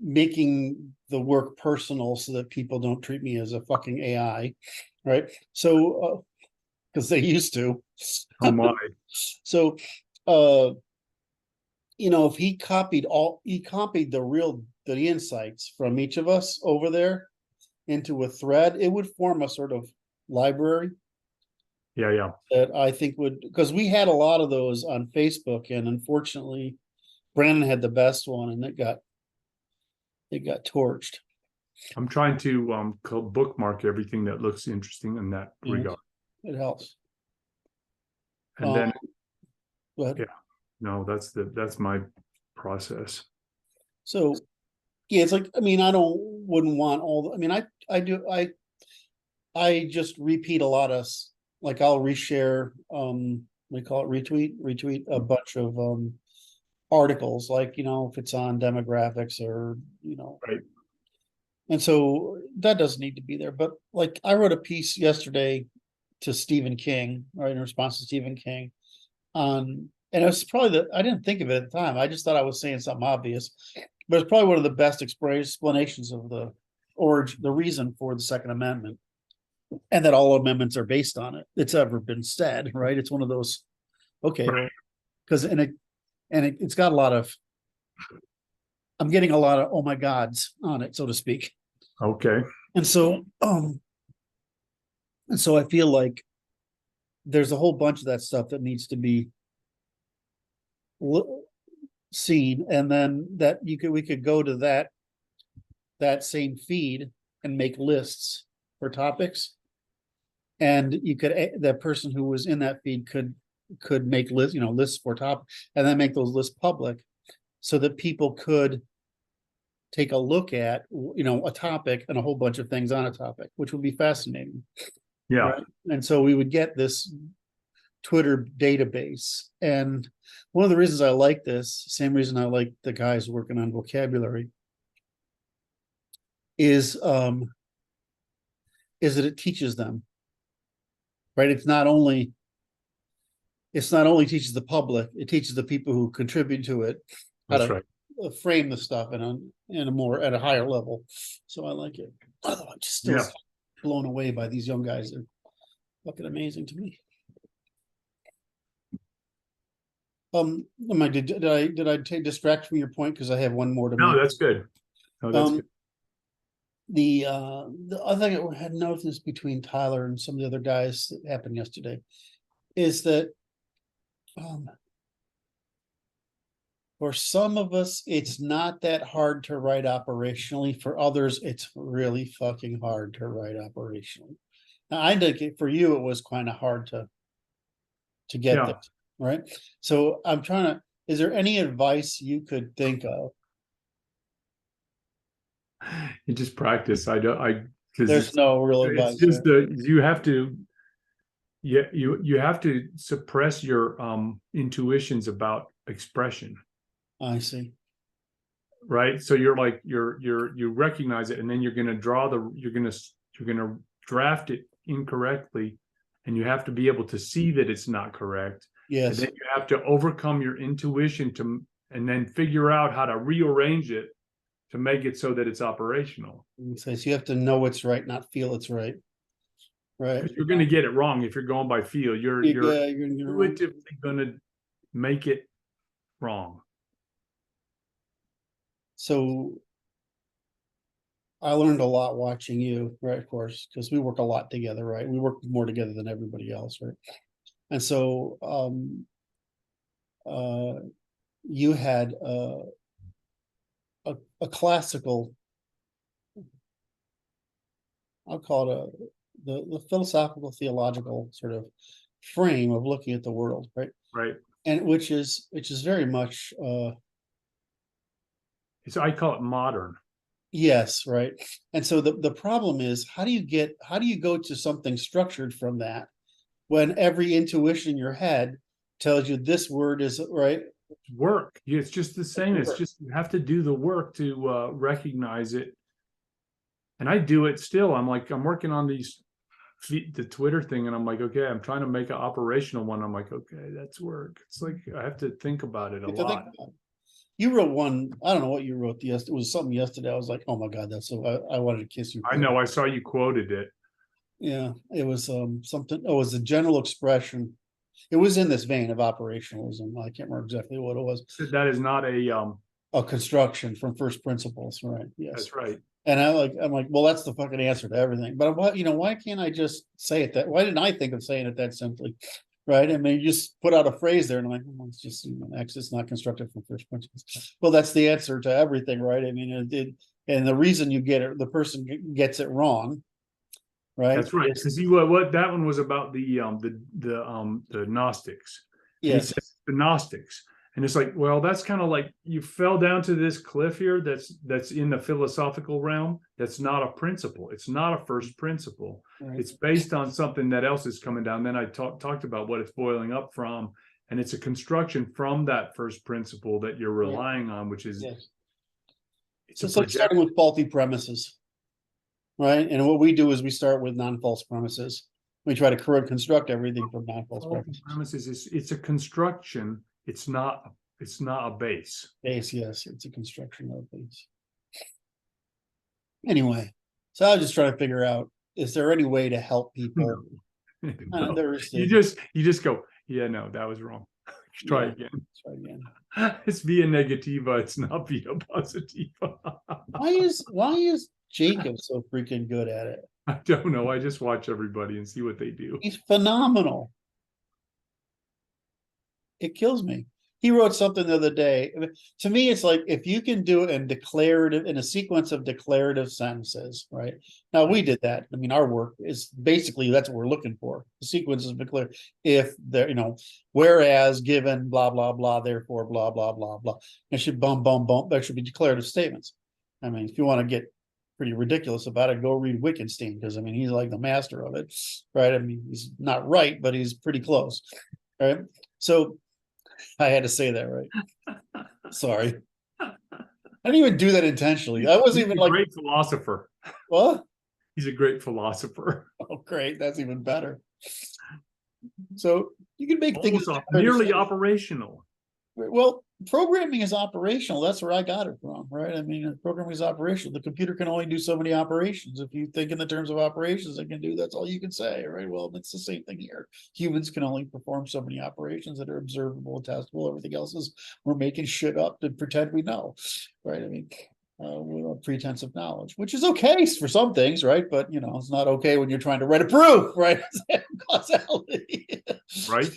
making the work personal so that people don't treat me as a fucking AI, right? So, because they used to. Oh my. So, you know, if he copied the insights from each of us over there into a thread, it would form a sort of library Yeah. that I think would, because we had a lot of those on Facebook, and unfortunately Brandon had the best one, and it got torched. I'm trying to bookmark everything that looks interesting in that regard. It helps. And then But yeah, no, that's my process. so yeah, it's like, I mean, wouldn't want all, I mean, I just repeat a lot of, like, I'll reshare, we call it retweet a bunch of articles, like, you know, if it's on demographics or, you know. Right. And so that doesn't need to be there. But like, I wrote a piece yesterday to Stephen King, right, in response to Stephen King, and it was probably I didn't think of it at the time. I just thought I was saying something obvious, but it's probably one of the best explanations of the reason for the Second Amendment, and that all amendments are based on it. It's ever been said, right? It's one of those, okay, Right. because it's got a lot of, I'm getting a lot of oh my gods on it, so to speak. Okay. And so I feel like there's a whole bunch of that stuff that needs to be seen, and then that we could go to that same feed and make lists for topics, and you could, that person who was in that feed could make lists, you know, lists for topics, and then make those lists public, so that people could take a look at, you know, a topic and a whole bunch of things on a topic, which would be fascinating. Yeah. Right? And so we would get this Twitter database. And one of the reasons I like this, same reason I like the guys working on vocabulary, is that it teaches them, right? It's not only teaches the public, it teaches the people who contribute to it how That's to right. frame the stuff in a more, at a higher level. So I like it. Although I'm just still blown away by these young guys. They're fucking amazing to me. Did I distract from your point? Because I have one more to No, make. that's good. No, that's good. The other thing I had noticed between Tyler and some of the other guys that happened yesterday is that for some of us, it's not that hard to write operationally. For others, it's really fucking hard to write operationally. Now, I think for you, it was kind of hard to to get Yeah. there, right? So I'm trying to, is there any advice you could think of? You just practice. Because There's no real it's advice, just right? you have to, yeah, you have to suppress your intuitions about expression, I see. right? So you're like you recognize it, and then you're gonna draft it incorrectly, and you have to be able to see that it's not correct. And Yes. then you have to overcome your intuition and then figure out how to rearrange it to make it so that it's operational. So you have to know it's right, not feel it's right. Right. Because you're going to get it wrong if you're going by feel. You're Yeah, you're gonna get it wrong. intuitively going to make it wrong. So I learned a lot watching you, right? Of course, because we work a lot together, right? We work more together than everybody else, right? And so you had a classical, I'll call it the philosophical theological sort of frame of looking at the world, right? Right. And which is very much So I call it modern. yes, right. And so the problem is, how do you go to something structured from that when every intuition in your head tells you this word is right? Work. It's just the same. It's Work. just you have to do the work to recognize it. And I do it still. I'm working on the Twitter thing, and I'm like, okay, I'm trying to make an operational one. I'm like, okay, that's work. It's like I have to think about it a You have to think lot. about it. You wrote one, I don't know what you wrote yesterday. It was something yesterday. I was like, oh my God, that's so I wanted to kiss you. I know. I saw you quoted it. Yeah, it was something, oh, it was a general expression. It was in this vein of operationalism. I can't remember exactly what it was. That is not A construction from first principles, right? Yes. That's right. And I'm like, well, that's the fucking answer to everything. But why can't I just say it that? Why didn't I think of saying it that simply? Right? I mean, you just put out a phrase there, and I'm like, well, it's just it's not constructed from first principles. Well, that's the answer to everything, right? I mean, and the reason you get it, the person gets it wrong, right? That's right. Because what that one was about the Gnostics. And he Yes. says the Gnostics. And it's like, well, that's kind of like you fell down to this cliff here that's in the philosophical realm. That's not a principle. It's not a first principle. Right. It's based on something that else is coming down. Then I talked about what it's boiling up from. And it's a construction from that first principle that you're relying on, which is Yes. it's So it's like starting with faulty premises. Right. And what we do is we start with non-false premises. We try to construct everything from non-false premises. It's a construction. It's not a base. Base, yes, it's a construction of base. Anyway, so I was just trying to figure out, is there any way to help people? No. There is. You just go, yeah, no, that was wrong. Try again. Try again. It's via negativa. It's not via positiva. Why is Jacob so freaking good at it? I don't know. I just watch everybody and see what they do. He's phenomenal. It kills me. He wrote something the other day. To me, it's like if you can do it in a sequence of declarative sentences, right? Now we did that. I mean, our work is basically that's what we're looking for. The sequence is declared. If there, whereas given blah blah blah, therefore blah blah blah blah. It should boom. There should be declarative statements. I mean, if you want to get pretty ridiculous about it, go read Wittgenstein, because I mean he's like the master of it, right? I mean, he's not right, but he's pretty close, right? So I had to say that, right? Sorry. I didn't even do that intentionally. I wasn't even like great philosopher. what? He's a great philosopher. Oh, great. That's even better. So you can make things nearly operational. Well, programming is operational. That's where I got it from, right? I mean, programming is operational. The computer can only do so many operations. If you think in the terms of operations, it can do, that's all you can say, right? Well, it's the same thing here. Humans can only perform so many operations that are observable, testable. Everything else is we're making shit up to pretend we know, right? I mean, we're on pretense of knowledge, which is okay for some things, right? But it's not okay when you're trying to write a proof, right? Causality, right?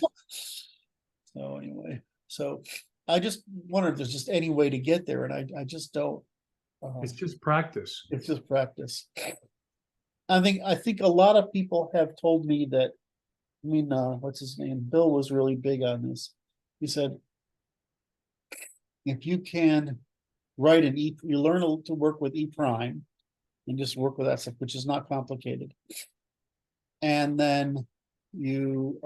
So anyway. So I just wonder if there's just any way to get there, and I just don't. It's just practice. It's just practice. I think a lot of people have told me that what's his name? Bill was really big on this. He said, if you can write you learn to work with E prime and just work with that stuff, which is not complicated. And then you,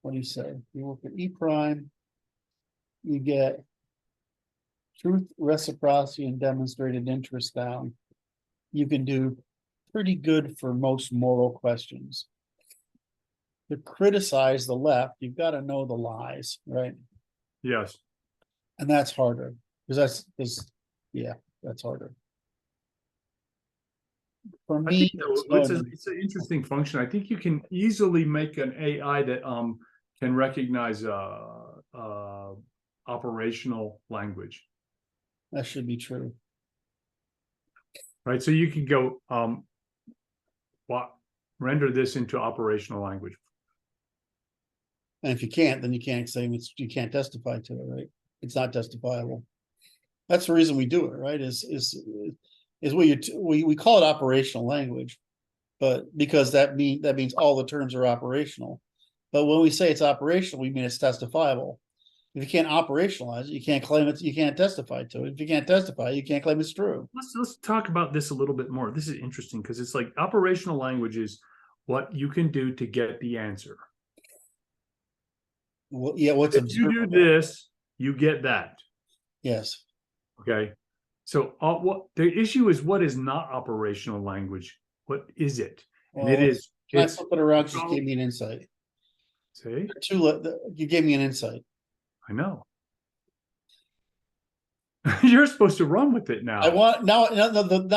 what do you say? You work with E prime, you get truth, reciprocity, and demonstrated interest down. You can do pretty good for most moral questions. To criticize the left, you've got to know the lies, right? Yes. And that's harder because that's harder. For I me, think it's an interesting function. I think you can easily make an AI that can recognize operational language. that should be true. Right. So you can go render this into operational language. And if you can't, then you can't say you can't testify to it, right? It's not testifiable. That's the reason we do it, right? We call it operational language, but because that means all the terms are operational. But when we say it's operational, we mean it's testifiable. If you can't operationalize it, you can't claim it, you can't testify to it. If you can't testify, you can't claim it's true. Let's talk about this a little bit more. This is interesting because it's like operational language is what you can do to get the answer. Well, yeah, what's if you do this, you get that. Yes. Okay. So what the issue is, what is not operational language? What is it? Well, and it is. I flip it around. Just gave me an insight. See, you gave me an insight. I know. You're supposed to run with it now. I want now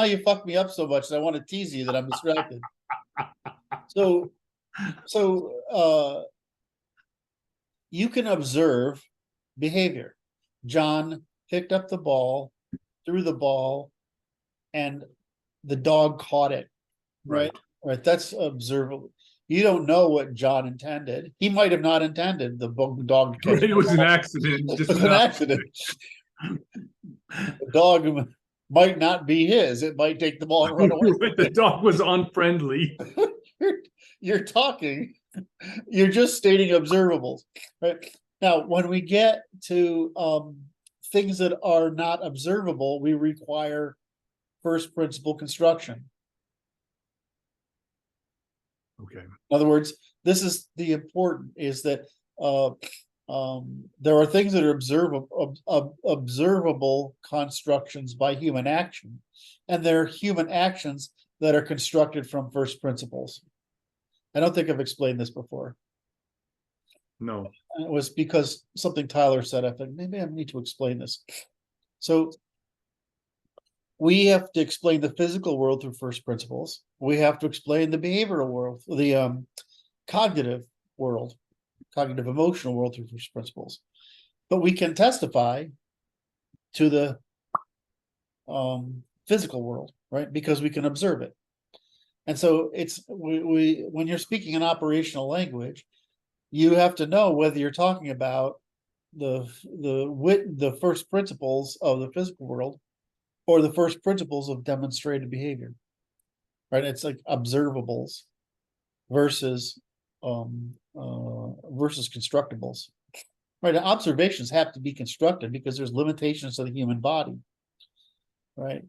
you fucked me up so much that I want to tease you that I'm distracted. So you can observe behavior. John picked up the ball, threw the ball, and the dog caught it. Right. That's observable. You don't know what John intended. He might have not intended the dog to catch it. Was an accident. It was an accident. The dog might not be his. It might take the ball and run away. The dog was unfriendly. You're talking. You're just stating observables. Right now, when we get to things that are not observable, we require first principle construction. Okay. In other words, this is the important is that there are things that are observable constructions by human action, and there are human actions that are constructed from first principles. I don't think I've explained this before. No. And it was because something Tyler said. I thought maybe I need to explain this. So we have to explain the physical world through first principles. We have to explain the behavioral world, the cognitive world, cognitive emotional world through first principles. But we can testify to the physical world, right? Because we can observe it. And so it's when you're speaking in operational language, you have to know whether you're talking about the first principles of the physical world or the first principles of demonstrated behavior, right? It's like observables versus constructibles, right? Observations have to be constructed because there's limitations to the human body, right?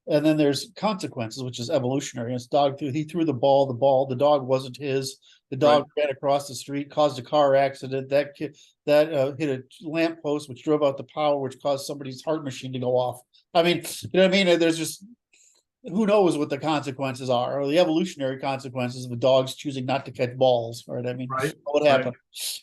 And then there's consequences, which is evolutionary. He threw the ball, the dog wasn't his. The dog ran across the street, caused a car accident. That hit a lamppost, which drove out the power, which caused somebody's heart machine to go off. I mean, you know what I mean? There's just, who knows what the consequences are, or the evolutionary consequences of the dogs choosing not to catch balls, right? I mean, what happened?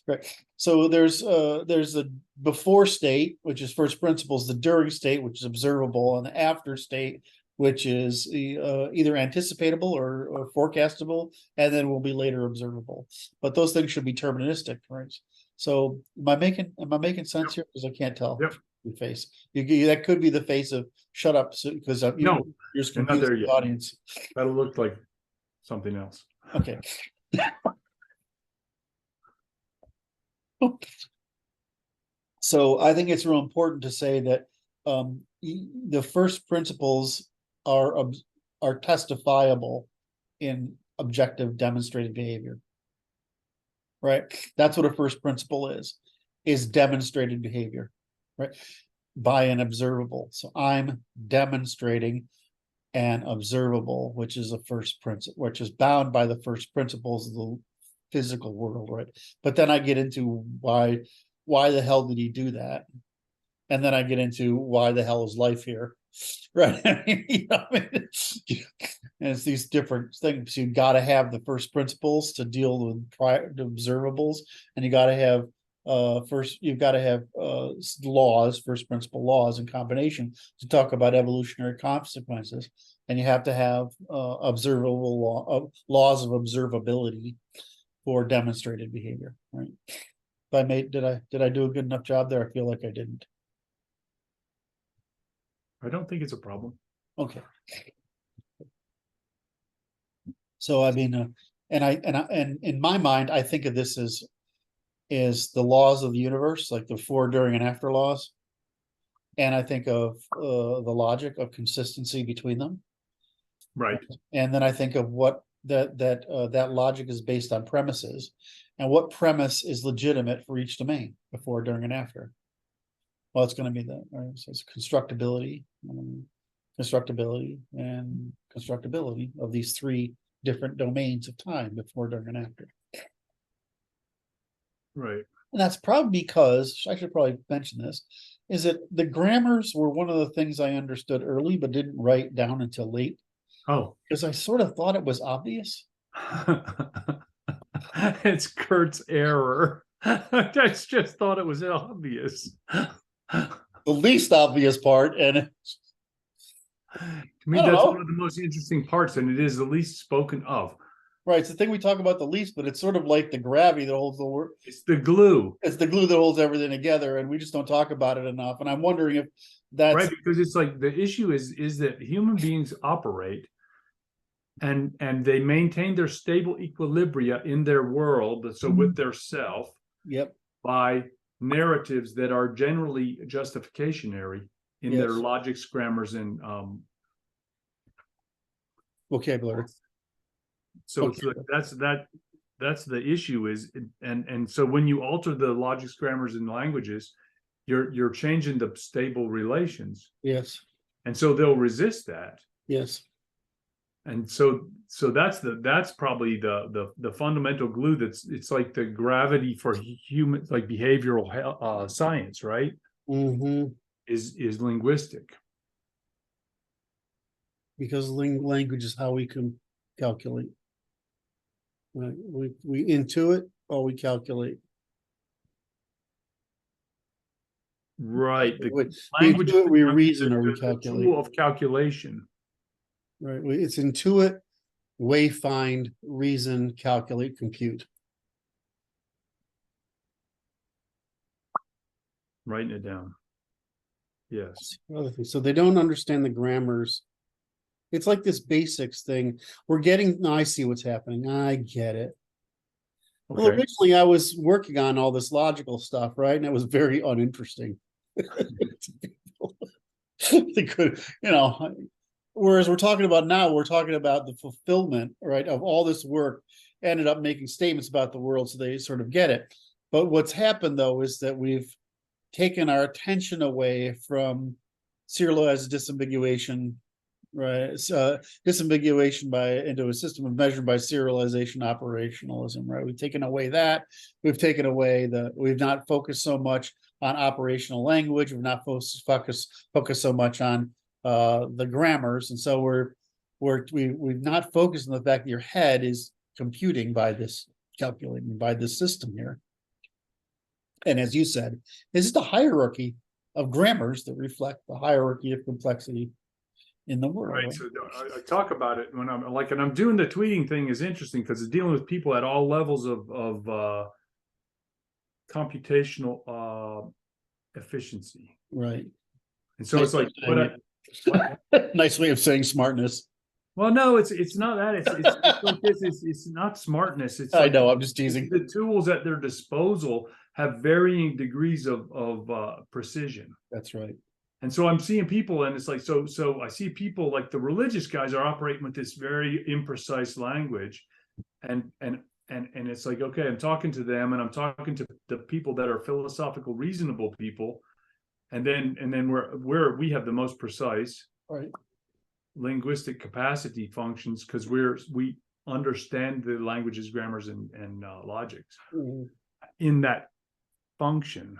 Right. So there's a before state, which is first principles, the during state, which is observable, and the after state, which is either anticipatable or forecastable, and then will be later observable. But those things should be deterministic, right? So am I making sense here? Because I can't tell. Yep. Your face. That could be the face of shut up, because no, you're confused the audience. That'll look like something else. Okay. So I think it's real important to say that the first principles are are testifiable in objective demonstrated behavior. Right? That's what a first principle is demonstrated behavior, right? By an observable. So I'm demonstrating an observable, which is a first principle, which is bound by the first principles of the physical world, right? But then I get into why the hell did he do that? And then I get into why the hell is life here, right? I mean, and it's these different things. You got to have the first principles to deal with the observables, and you got to have you've got to have laws, first principle laws in combination to talk about evolutionary consequences, and you have to have observable laws of observability for demonstrated behavior, right? Did I do a good enough job there? I feel like I didn't. I don't think it's a problem. Okay. So I mean, and in my mind, I think of this as the laws of the universe, like the before, during, and after laws. And I think of the logic of consistency between them. Right. And then I think of what that logic is based on premises, and what premise is legitimate for each domain, before, during, and after. Well, it's going to be the so it's constructability, and constructability of these three different domains of time, before, during, and after. Right. And that's probably because, I should probably mention this, is that the grammars were one of the things I understood early, but didn't write down until late. Oh. Because I sort of thought it was obvious. It's Curt's error. I just thought it was obvious. The least obvious part, and to me, that's one of the most interesting parts, and it is the least spoken of. Right, it's the thing we talk about the least, but it's sort of like the gravity that holds the world. It's the glue. It's the glue that holds everything together, and we just don't talk about it enough. And I'm wondering if that's right, because it's like the issue is that human beings operate, and they maintain their stable equilibria in their world, so with their self, yep, by narratives that are generally justificationary in their logics, grammars, and vocabulary. So it's like, that's the issue is, and so when you alter the logics, grammars, and languages, you're changing the stable relations. Yes. And so they'll resist that. Yes. And so that's probably the fundamental glue. It's like the gravity for human, like behavioral science, right? Mm-hmm. Is linguistic. Because language is how we can calculate. Right. We intuit or we calculate. Right. The language we reason or we calculate. Tool of calculation. Right. It's intuit, weigh, find, reason, calculate, compute. Writing it down. Yes. So they don't understand the grammars. It's like this basics thing. We're getting, no, I see what's happening. I get it. Okay. Well, originally I was working on all this logical stuff, right? And it was very uninteresting. They could, whereas we're talking about now, we're talking about the fulfillment, right, of all this work, ended up making statements about the world, so they sort of get it. But what's happened, though, is that we've taken our attention away from serialized disambiguation, right? Disambiguation into a system of measured by serialization operationalism, right? We've taken away that. We've taken away we've not focused so much on operational language. We've not focused so much on the grammars, and so we've not focused on the fact that your head is computing by this, calculating by this system here. And as you said, this is the hierarchy of grammars that reflect the hierarchy of complexity in the world. Right. So I talk about it when I'm like, and I'm doing the tweeting thing is interesting because it's dealing with people at all levels of computational efficiency. Right. And so it's like, nice way of saying smartness. Well, no, it's not that. It's like this. It's not smartness. It's I know. I'm just teasing. The tools at their disposal have varying degrees of precision. That's right. And so I'm seeing people, and it's like, so I see people like the religious guys are operating with this very imprecise language. And it's like, okay, I'm talking to them, and I'm talking to the people that are philosophical, reasonable people. And then we have the most precise linguistic capacity functions, because we understand the languages, grammars, and logics in that function.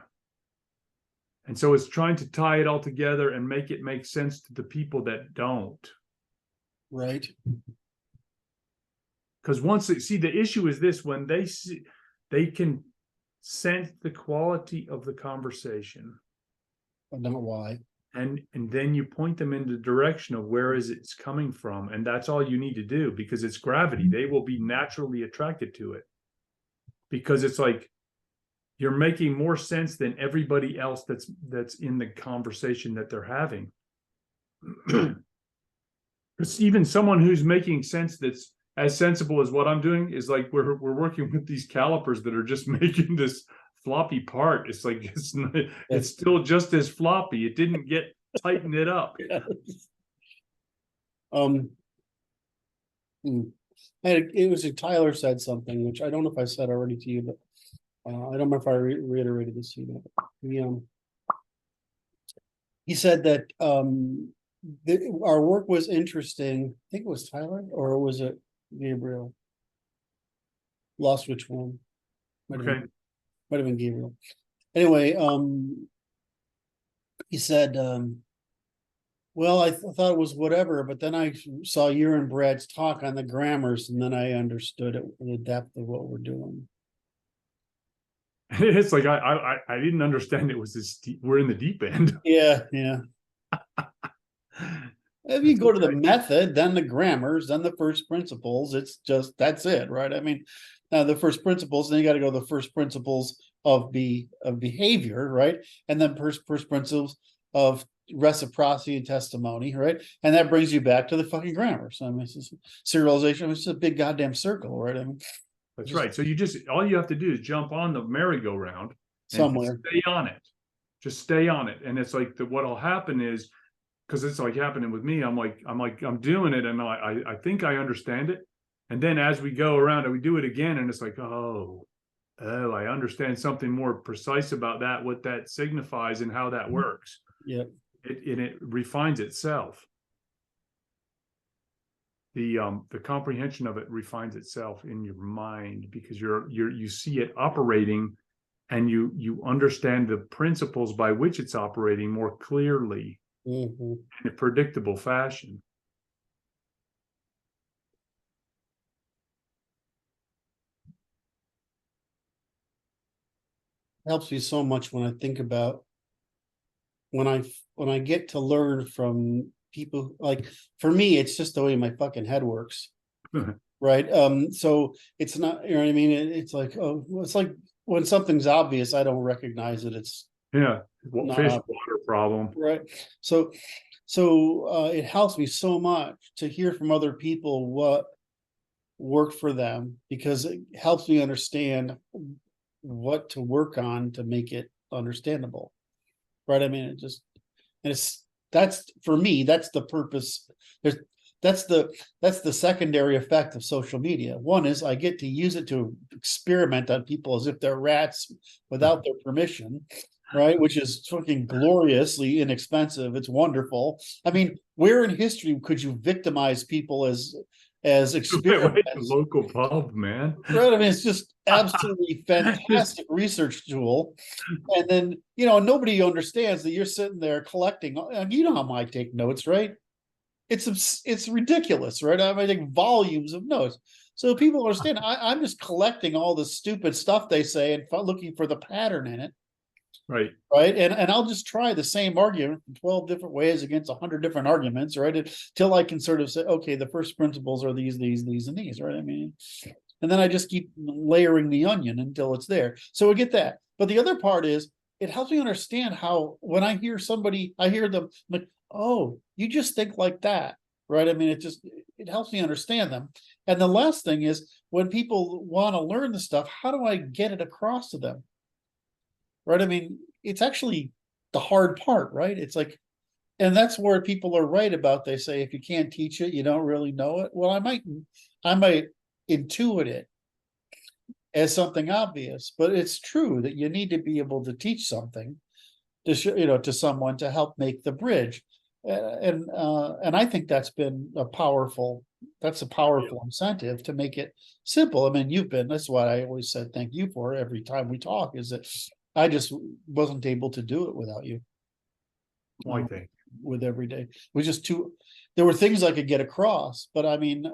And so it's trying to tie it all together and make it make sense to the people that don't. Right. Because once they see, the issue is this: when they see, they can sense the quality of the conversation. But not why. And then you point them in the direction of where is it's coming from. And that's all you need to do, because it's gravity. They will be naturally attracted to it. Because it's like, you're making more sense than everybody else that's in the conversation that they're having. Because even someone who's making sense that's as sensible as what I'm doing is like, we're working with these calipers that are just making this floppy part. It's like, it's still just as floppy. It didn't get tighten it up. It was Tyler said something, which I don't know if I said already to you, but I don't know if I reiterated this to you. He said that our work was interesting. I think it was Tyler, or was it Gabriel? Lost which one. Might have been Gabriel. Anyway, he said, well, I thought it was whatever, but then I saw your and Brad's talk on the grammars, and then I understood it, the depth of what we're doing. It's like, I didn't understand it was this deep, we're in the deep end. Yeah. If you go to the method, then the grammars, then the first principles, it's just, that's it, right? I mean, now the first principles, then you got to go to the first principles of behavior, right? And then first principles of reciprocity and testimony, right? And that brings you back to the fucking grammar. So I mean, it's just serialization. It's just a big goddamn circle, right? I mean, that's right. So all you have to do is jump on the merry-go-round somewhere, stay on it. Just stay on it. And it's like, what'll happen is, because it's like happening with me, I'm doing it, and I think I understand it. And then as we go around and we do it again, and it's like, oh, I understand something more precise about that, what that signifies and how that works. Yeah. It refines itself. The comprehension of it refines itself in your mind, because you see it operating, and you understand the principles by which it's operating more clearly in a predictable fashion. Helps me so much when I think about when I get to learn from people. Like, for me, it's just the way my fucking head works. Right. So it's not, you know what I mean? It's like, oh, it's like when something's obvious, I don't recognize it. It's fish water problem. Right. So it helps me so much to hear from other people what worked for them, because it helps me understand what to work on to make it understandable. Right. I mean, that's for me, that's the purpose. That's the secondary effect of social media. One is I get to use it to experiment on people as if they're rats without their permission, right? Which is fucking gloriously inexpensive. It's wonderful. I mean, where in history could you victimize people as experiments? Local pub, man. Right. I mean, it's just absolutely fantastic research tool. And then, nobody understands that you're sitting there collecting, and you know how I take notes, right? It's ridiculous, right? I take volumes of notes. So people understand I'm just collecting all the stupid stuff they say and looking for the pattern in it. Right. And I'll just try the same argument in 12 different ways against 100 different arguments, right? Until I can sort of say, okay, the first principles are these, and these, right? I mean, and then I just keep layering the onion until it's there. So we get that. But the other part is, it helps me understand how, when I hear somebody, I hear them like, oh, you just think like that, right? I mean, it helps me understand them. And the last thing is, when people want to learn the stuff, how do I get it across to them? Right? I mean, it's actually the hard part, right? It's like, and that's where people are right about, they say, if you can't teach it, you don't really know it. Well, I might intuit it as something obvious, but it's true that you need to be able to teach something to show, to someone to help make the bridge. And I think that's a powerful incentive to make it simple. I mean, that's what I always said thank you for every time we talk, is that I just wasn't able to do it without you. I think. With every day. It was just there were things I could get across, but I mean,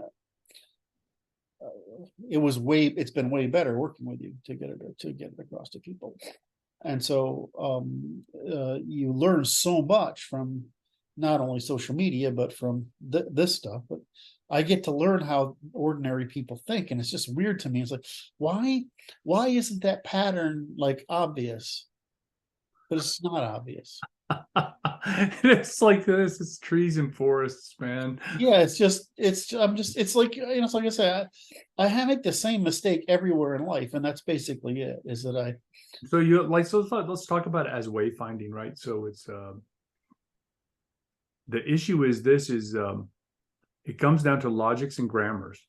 it's been way better working with you to get it across to people. And so you learn so much from not only social media, but from this stuff. But I get to learn how ordinary people think, and it's just weird to me. It's like, why isn't that pattern like obvious? But it's not obvious. It's like this. It's trees and forests, man. Yeah, it's like, it's like I said, I make the same mistake everywhere in life, and that's basically it. Is that So let's talk about it as wayfinding, right? So it's the issue is it comes down to logics and grammars,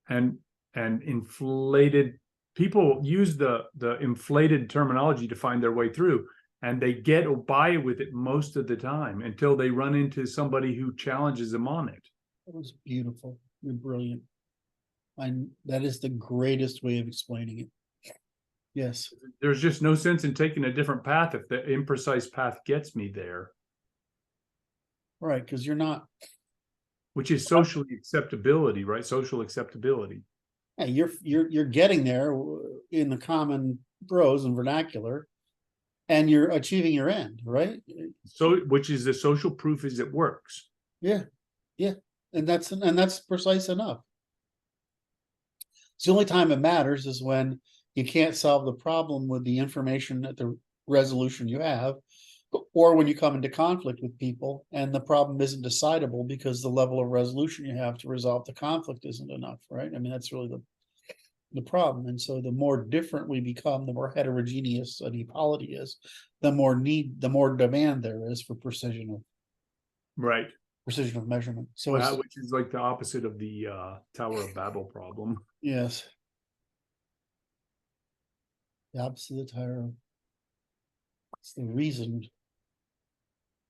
and inflated. People use the inflated terminology to find their way through, and they get by with it most of the time until they run into somebody who challenges them on it. It was beautiful. You're brilliant. That is the greatest way of explaining it. Yes. There's just no sense in taking a different path if the imprecise path gets me there. Right, because you're not. Which is social acceptability, right? Social acceptability. Yeah, you're getting there in the common prose and vernacular, and you're achieving your end, right? So, which is the social proof is it works. Yeah, and that's precise enough. It's the only time it matters is when you can't solve the problem with the information at the resolution you have, or when you come into conflict with people and the problem isn't decidable because the level of resolution you have to resolve the conflict isn't enough, right? I mean, that's really the problem. And so the more different we become, the more heterogeneous an equality is, the more demand there is for precision of measurement. So which is like the opposite of the Tower of Babel problem. Yes. The opposite of the Tower. It's the reason.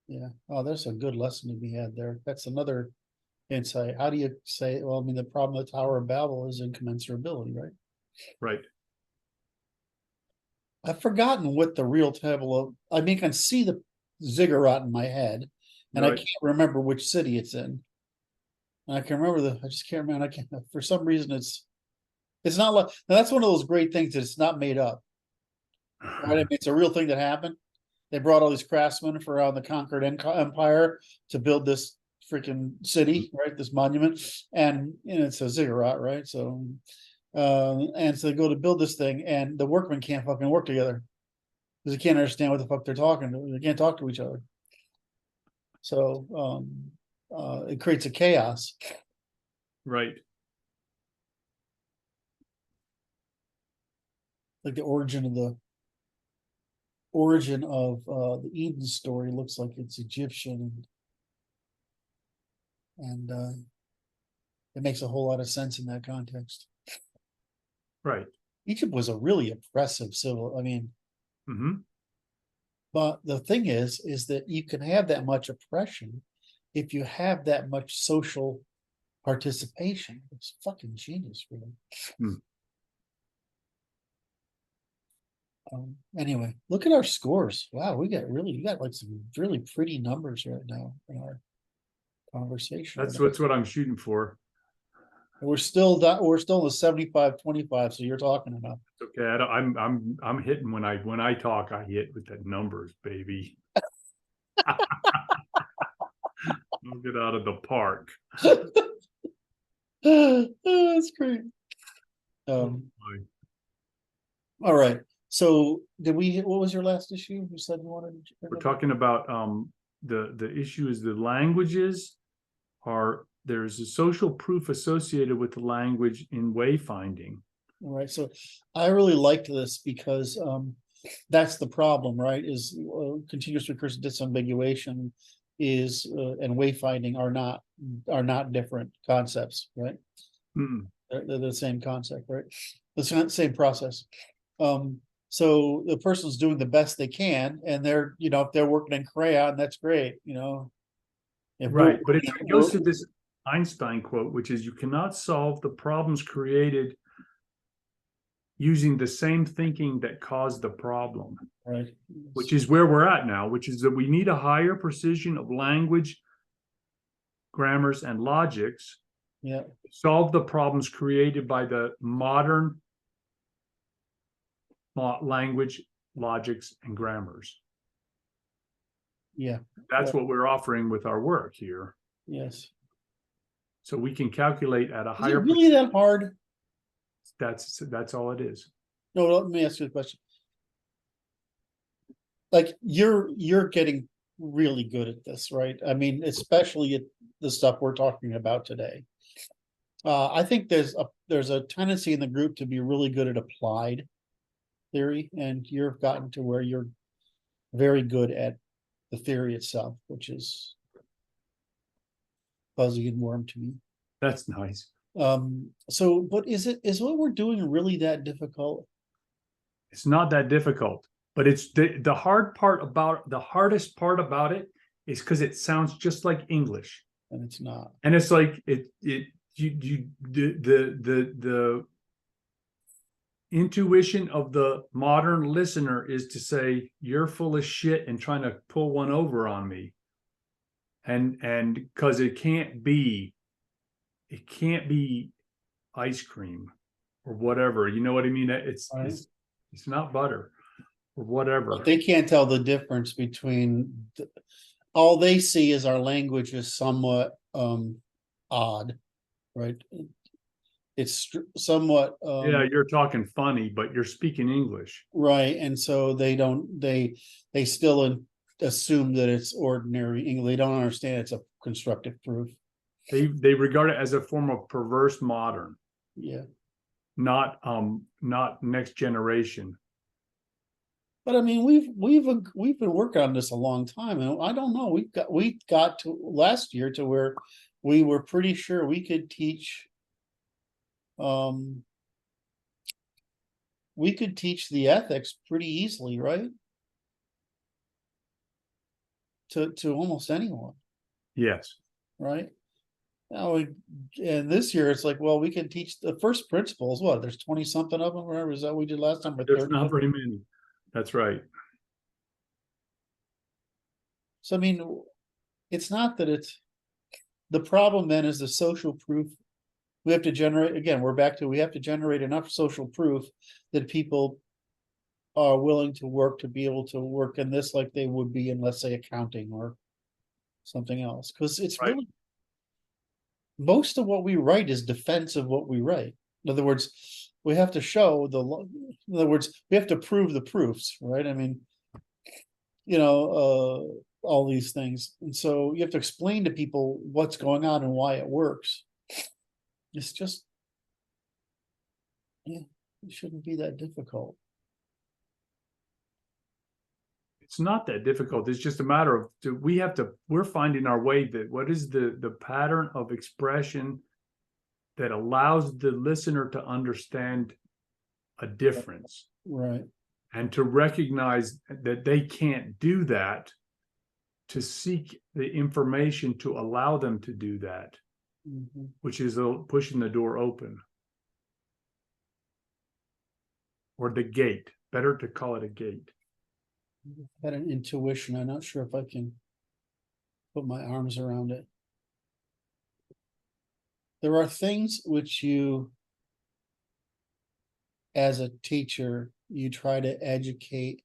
Yeah. Oh, there's a good lesson to be had there. That's another insight. How do you say, well, I mean, the problem with the Tower of Babel is incommensurability, right? Right. I've forgotten what the real table I mean, I can see the ziggurat in my head, and I can't remember which city it's in. And I can remember I just can't remember. I can't, for some reason, it's not like, now that's one of those great things that it's not made up. Right? I mean, it's a real thing that happened. They brought all these craftsmen from around the conquered empire to build this freaking city, right? This monument, and it's a ziggurat, right? So, and so they go to build this thing, and the workmen can't fucking work together because they can't understand what the fuck they're talking to. They can't talk to each other. So, it creates a chaos. Right. Like the origin of the Eden story looks like it's Egyptian, and it makes a whole lot of sense in that context. Right. Egypt was a really oppressive I mean, but the thing is that you can have that much oppression if you have that much social participation. It's fucking genius, really. Anyway, look at our scores. Wow, we got like some really pretty numbers right now in our conversation. That's what I'm shooting for. We're still in the 75-25, so you're talking enough. Okay, I'm hitting when I talk, I hit with the numbers, baby. Don't get out of the park. That's great. All right. So what was your last issue? You said you wanted to. We're talking about the issue is the languages there's a social proof associated with the language in wayfinding. All right. So I really liked this because that's the problem, right? Is continuous recursive disambiguation is and wayfinding are not different concepts, right? Hmm. They're the same concept, right? The same process. So the person's doing the best they can, and they're, if they're working in crayon, that's great, If we're- Right, but it goes to this Einstein quote, which is, you cannot solve the problems created using the same thinking that caused the problem, Right. which is where we're at now, which is that we need a higher precision of language, grammars, and logics Yeah, to solve the problems created by the modern language, logics, and grammars. yeah, That's what we're offering with our work here. yes. So we can calculate at a Is it higher. really that hard? That's all it is. No, let me ask you a question. Like you're getting really good at this, right? I mean, especially at the stuff we're talking about today. I think there's a tendency in the group to be really good at applied theory, and you've gotten to where you're very good at the theory itself, which is fuzzy and warm to me. That's nice. So, but is what we're doing really that difficult? It's not that difficult, but it's the hardest part about it is because it sounds just like English, And it's not. and it's like the intuition of the modern listener is to say, you're full of shit and trying to pull one over on me, and because it can't be ice cream or whatever, you know what I mean? Right. It's not butter or whatever. They can't tell the difference between all they see is our language is somewhat odd, right? It's somewhat Yeah, you're talking funny, but you're speaking English. right, and so they still assume that it's ordinary English. They don't understand it's a constructive proof. They regard it as a form of perverse modern, Yeah, not next generation. but I mean, we've been working on this a long time, and I don't know. We got to last year to where we were pretty sure we could teach. We could teach the ethics pretty easily, right? To almost anyone, Yes. right? Now, and this year it's like, well, we can teach the first principles. What? There's 20 something of them. Whatever is that we did last time. But There's not very many. That's right. So I mean, it's not that it's the problem. Then is the social proof. We have to generate again. We're back to we have to generate enough social proof that people are willing to work to be able to work in this like they would be in, let's say, accounting or something else. Because it's Right. really most of what we write is defense of what we write. In other words, we have to show in other words, we have to prove the proofs, right? I mean, all these things. And so you have to explain to people what's going on and why it works. It's just, yeah, it shouldn't be that difficult. It's not that difficult. It's just a matter of we're finding our way, that what is the pattern of expression that allows the listener to understand a difference, Right. and to recognize that they can't do that, to seek the information to allow them to do that, which is pushing the door open, or the gate. Better to call it a gate. Had an intuition. I'm not sure if I can put my arms around it. There are things which you, as a teacher, you try to educate,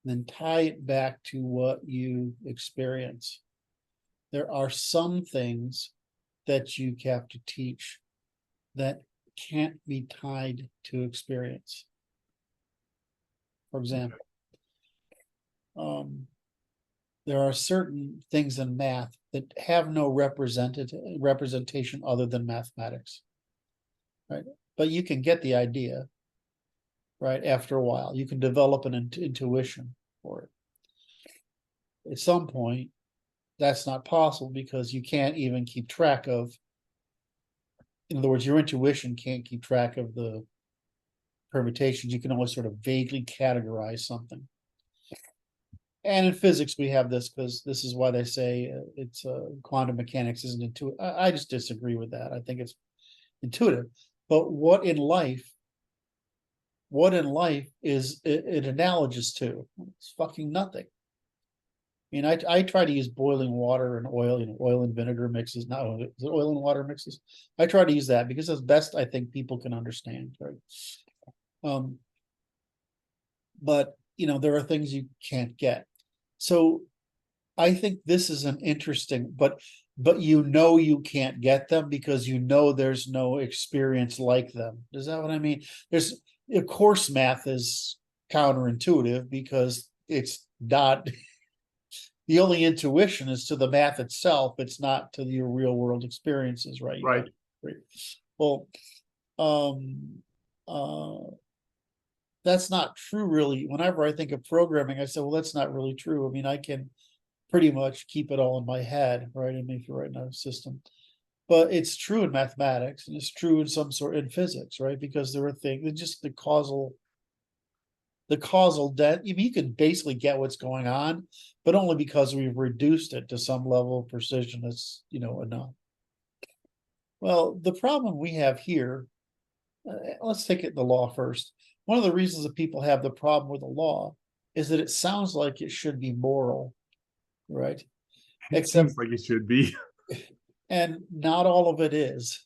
then tie it back to what you experience. There are some things that you have to teach that can't be tied to experience. For example, there are certain things in math that have no representation other than mathematics, right? But you can get the idea. right? After a while, you can develop an intuition for it. At some point, that's not possible because you can't even keep track of, in other words, your intuition can't keep track of the permutations. You can only sort of vaguely categorize something. And in physics, we have this because this is why they say it's quantum mechanics isn't intuitive. I just disagree with that. I think it's intuitive. But what in life is it analogous to? It's fucking nothing. I mean, I try to use boiling water and oil, oil and vinegar mixes. No, is it oil and water mixes? I try to use that because it's best I think people can understand, right? But there are things you can't get. So I think this is an interesting, but you can't get them because there's no experience like them. Is that what I mean? Of course, math is counterintuitive because it's not. The only intuition is to the math itself. It's not to your real world experiences, right? Right. Well, that's not true, really. Whenever I think of programming, I say, well, that's not really true. I mean, I can pretty much keep it all in my head, right? I mean, if you're writing a system, but it's true in mathematics and it's true in some sort in physics, right? Because there are things, just the causal debt. I mean, you can basically get what's going on, but only because we've reduced it to some level of precision that's enough. Well, the problem we have here, let's take it the law first. One of the reasons that people have the problem with the law is that it sounds like it should be moral, right? It seems like it should be. And not all of it is.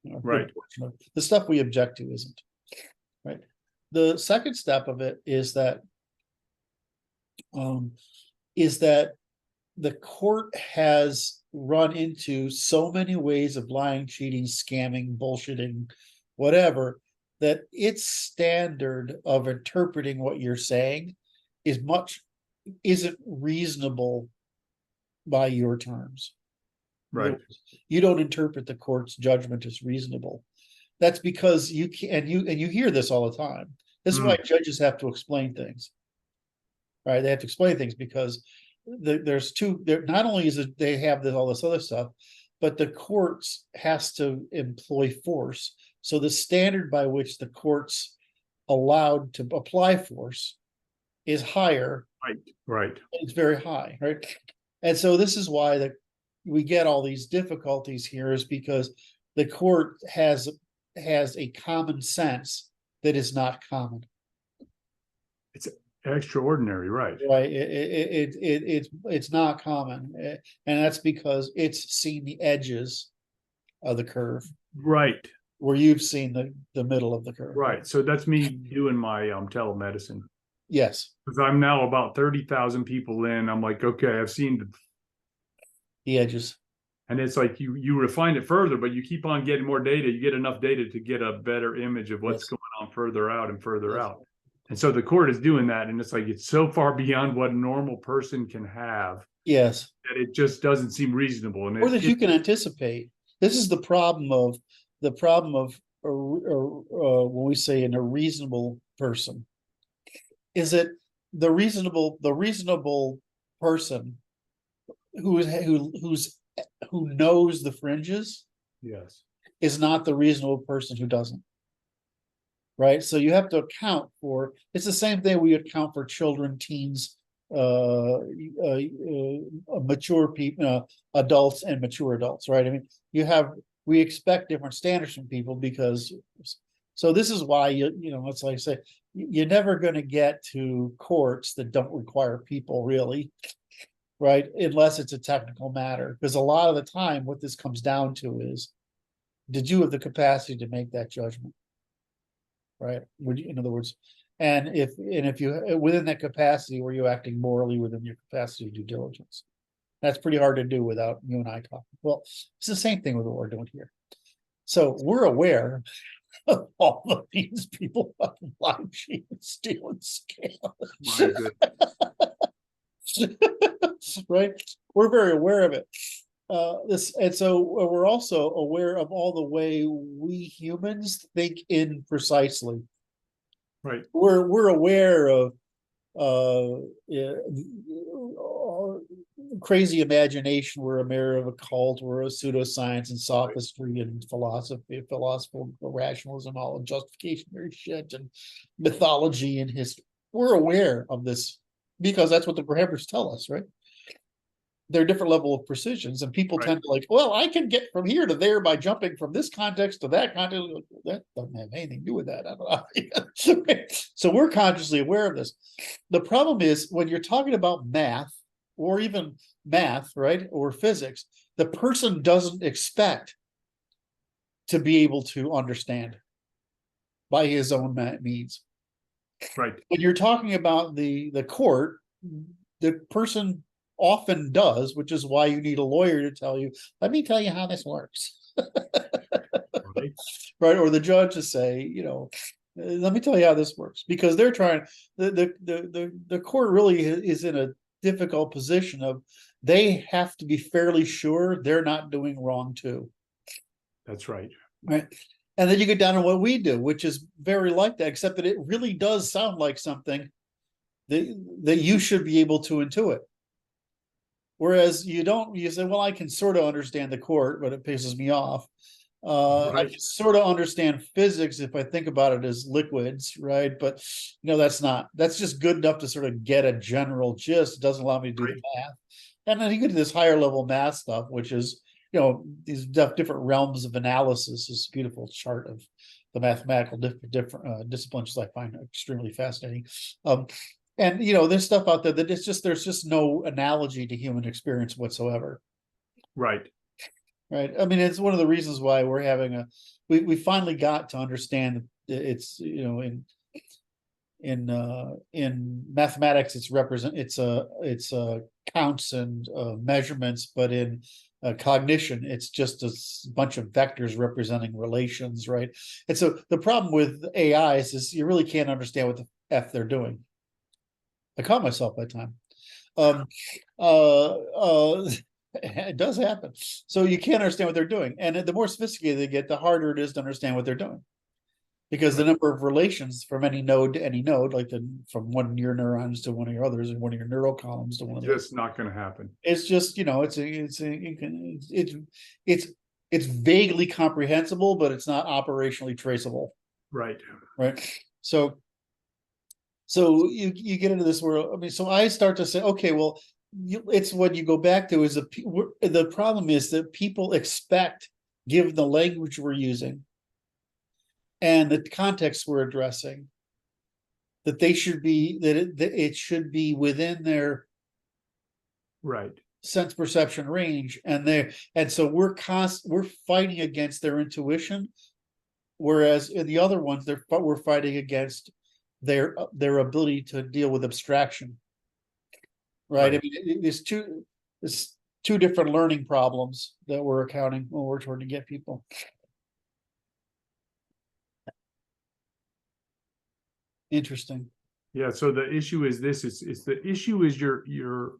Right. The stuff we object to isn't. Right. The second step of it is that the court has run into so many ways of lying, cheating, scamming, bullshitting, whatever, that its standard of interpreting what you're saying isn't reasonable by your terms. Right. You don't interpret the court's judgment as reasonable. That's because you hear this all the time. This is why judges have to explain things. Right? They have to explain things because not only is it they have all this other stuff, but the courts has to employ force. So the standard by which the court's allowed to apply force is higher. Right. It's very high, right? And so this is why we get all these difficulties here, is because the court has a common sense that is not common. It's extraordinary, right? Right. It's not common, and that's because it's seen the edges of the curve. Right. Where you've seen the middle of the curve. Right. So that's me doing my telemedicine. Yes. Because I'm now about 30,000 people in. I'm like, okay, I've seen the edges. And it's like you refine it further, but you keep on getting more data. You get enough data to get a better image of what's going on further out and further out. And so the court is doing that. And it's like, it's so far beyond what a normal person can have. Yes. That it just doesn't seem reasonable. And or that you can anticipate. This is the problem of when we say a reasonable person, is that the reasonable person who knows the fringes, yes, is not the reasonable person who doesn't. Right. So you have to account for, it's the same thing we account for children, teens, mature people, adults and mature adults, right? I mean, we expect different standards from people because, so this is why it's like I say, you're never going to get to courts that don't require people really, right? Unless it's a technical matter, because a lot of the time what this comes down to is, did you have the capacity to make that judgment? Right. In other words, and if you within that capacity, were you acting morally within your capacity to due diligence? That's pretty hard to do without you and I talking. Well, it's the same thing with what we're doing here. So we're aware of all of these people fucking lying, cheating, stealing, scam. Right? We're very aware of it. And so we're also aware of all the way we humans think imprecisely. Right. We're aware of yeah, crazy imagination. We're aware of a cult. We're a pseudoscience and sophistry and philosophical rationalism, all of justificationary shit and mythology and history. We're aware of this because that's what the prohibitors tell us, right? They're different level of precisions, and people Right. tend to like, well, I can get from here to there by jumping from this context to that context. That doesn't have anything to do with that. I don't know. So we're consciously aware of this. The problem is when you're talking about math or even math, right, or physics, the person doesn't expect to be able to understand by his own means. Right. When you're talking about the court, the person often does, which is why you need a lawyer to tell you, let me tell you how this works. Right. Right. Or the judge to say, let me tell you how this works, because they're trying, the court really is in a difficult position of they have to be fairly sure they're not doing wrong too. That's right. Right. And then you get down to what we do, which is very like that, except that it really does sound like something that you should be able to intuit. Whereas you don't, you say, well, I can sort of understand the court, but it pisses me off. I Right. can sort of understand physics if I think about it as liquids, right? But that's just good enough to sort of get a general gist. It doesn't allow me to do the math. And then you get to this higher level math stuff, which is, these different realms of analysis. This beautiful chart of the mathematical different disciplines I find extremely fascinating. And there's stuff out there that there's just no analogy to human experience whatsoever. Right. Right. I mean, it's one of the reasons why we're having we finally got to understand that it's, in mathematics, it's counts and measurements, but in cognition, it's just a bunch of vectors representing relations, right? And so the problem with AIs is you really can't understand what the F they're doing. I caught myself that time. It does happen. So you can't understand what they're doing. And the more sophisticated they get, the harder it is to understand what they're doing. Because the number of relations from any node to any node, like from one of your neurons to one of your others, and one of your neural columns to one of those, Just not going to happen. it's just, it's vaguely comprehensible, but it's not operationally traceable. Right. Right. So you get into this world. I mean, so I start to say, okay, well, it's what you go back to is the problem is that people expect, given the language we're using and the context we're addressing, that they should be that it should be within their right sense perception range, and so we're fighting against their intuition, whereas in the other ones we're fighting against their ability to deal with abstraction. Right. I mean, there's two different learning problems that we're accounting when we're trying to get people. Interesting. Yeah. So the issue is this: it's the issue is you're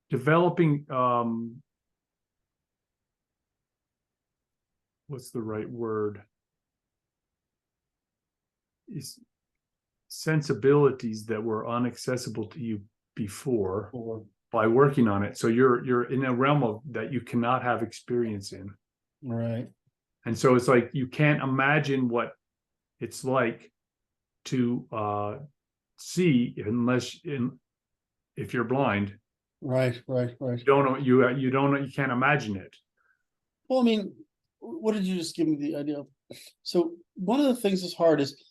developing what's the right word? Is sensibilities that were inaccessible to you before by working on it. So you're in a realm of that you cannot have experience in. Right. And so it's like you can't imagine what it's like to see if you're blind. Right. You don't know, you can't imagine it. Well, I mean, what did you just give me the idea of? So one of the things that's hard is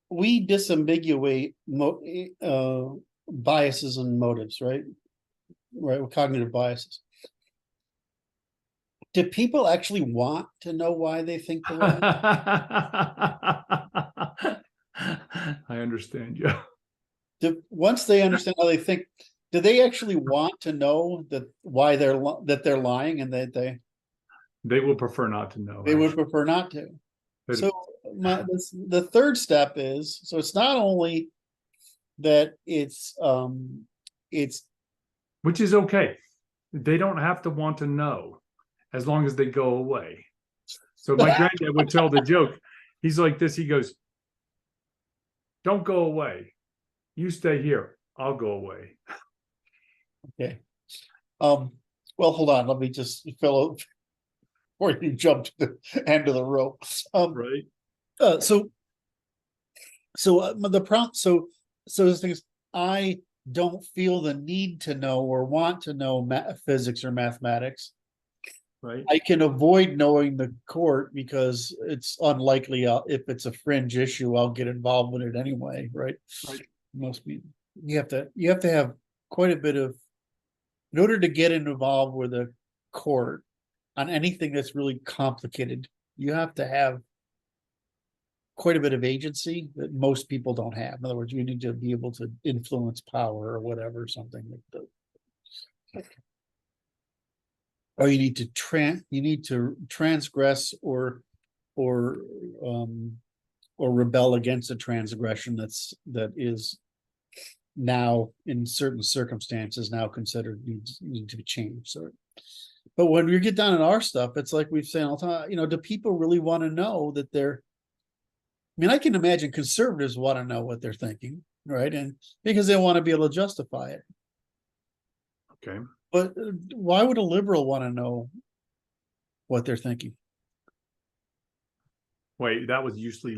we disambiguate biases and motives, right? Right, with cognitive biases. Do people actually want to know why they think the way? I understand you. Once they understand how they think, do they actually want to know why they're lying, and that they will prefer not to know? They would prefer not to. So the third step is, so it's not only that it's which is okay. They don't have to want to know as long as they go away. So my granddad would tell the joke. He's like this. He goes, don't go away. You stay here. I'll go away. Okay. Well, hold on, let me just fill out before you jump to the end of the rope. Right. So the prompt, so the thing is, I don't feel the need to know or want to know physics or mathematics. Right. I can avoid knowing the court because it's unlikely if it's a fringe issue, I'll get involved in it anyway, right? Right. Most people, you have to have quite a bit of, in order to get involved with a court on anything that's really complicated, you have to have quite a bit of agency that most people don't have. In other words, you need to be able to influence power or whatever, something like that. Or you need to transgress or rebel against a transgression that is now in certain circumstances now considered need to be changed. So, but when we get down in our stuff, it's like we've said all the time, do people really want to know that they're, I mean, I can imagine conservatives want to know what they're thinking, right? And because they want to be able to justify it. Okay. But why would a liberal want to know what they're thinking? Wait, that was loosely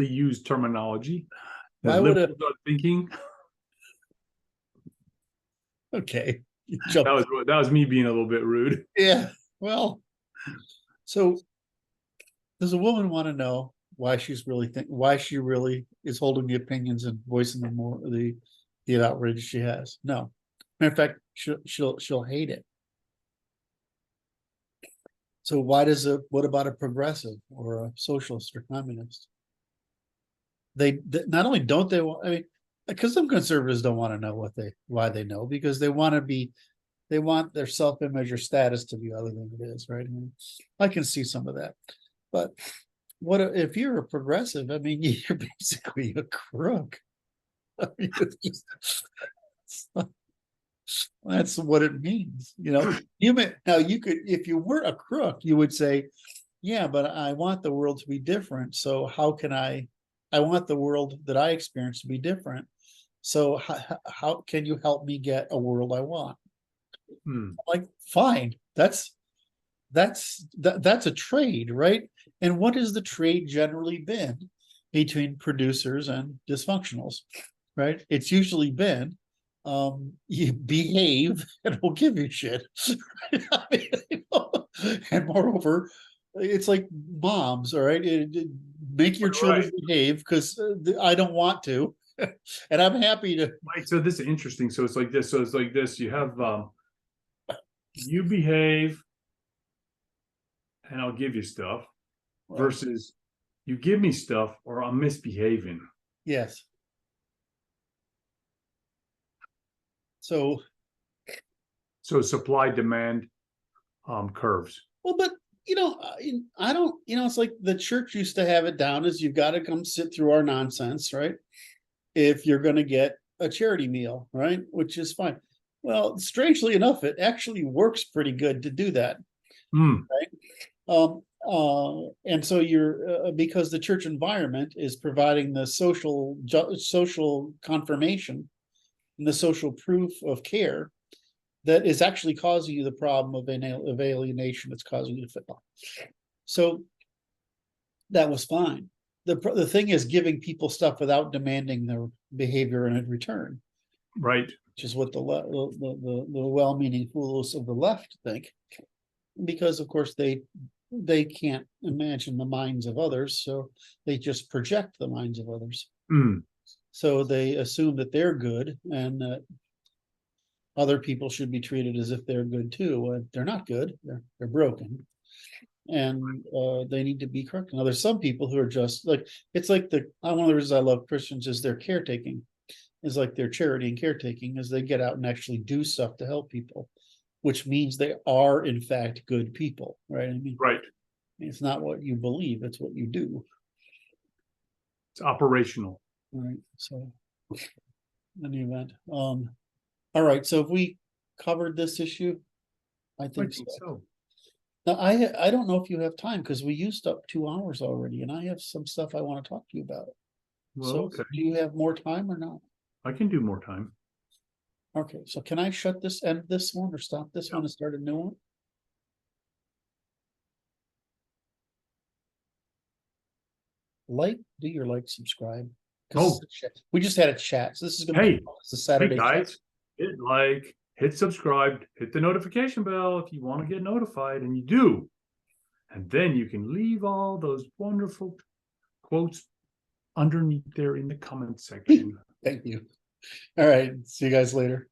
used terminology. Why would liberals are thinking? Okay. That was me being a little bit rude. Yeah. Well, so does a woman want to know why she really is holding the opinions and voicing the outrage she has? No. Matter of fact, she'll hate it. So what about a progressive or a socialist or communist? They not only don't they want, I mean, because some conservatives don't want to know why they know, because they want their self-image or status to be other than it is, right? I mean, I can see some of that. But what if you're a progressive? I mean, you're basically a crook. I mean, that's what it means. You could, if you were a crook, you would say, yeah, but I want the world to be different. So how can I want the world that I experience to be different. So how can you help me get a world I want? Like, fine, that's a trade, right? And what has the trade generally been between producers and dysfunctionals, right? It's usually been you behave and we'll give you shit. I mean, and moreover, it's like moms, all right? Make your children behave because I don't want to, and I'm happy to. Right. So this is interesting. So it's like this. You have you behave, and I'll give you stuff, versus you give me stuff or I'm misbehaving. Yes. So supply demand curves. Well, but I don't, it's like the church used to have it down as you've got to come sit through our nonsense, right? If you're going to get a charity meal, right? Which is fine. Well, strangely enough, it actually works pretty good to do that. Right? And so you're because the church environment is providing the social confirmation and the social proof of care that is actually causing you the problem of alienation that's causing you to fit on. So that was fine. The thing is giving people stuff without demanding their behavior in return. Right. Which is what the well-meaning fools of the left think. Because of course they can't imagine the minds of others, so they just project the minds of others. So they assume that they're good and that other people should be treated as if they're good too. They're not good. They're broken, and they need to be corrected. Now, there's some people who are just like, it's like one of the reasons I love Christians is their caretaking, is like their charity and caretaking, is they get out and actually do stuff to help people, which means they are in fact good people, right? I mean, right. It's not what you believe; it's what you do. It's operational, right? So, in any event, all right, so if we covered this issue, I think so. Now, I don't know if you have time because we used up 2 hours already, and I have some stuff I want to talk to you about. Well, So okay, do you have more time or not? I can do more time. Okay, so can I end this one or stop this one and start a new one? Do your subscribe. 'Cause we just had a chat, so this is gonna Hey, be the Hey Saturday. guys, hit like, hit subscribe, hit the notification bell if you want to get notified, and you do. And then you can leave all those wonderful quotes underneath there in the comment section. Thank you. All right, see you guys later.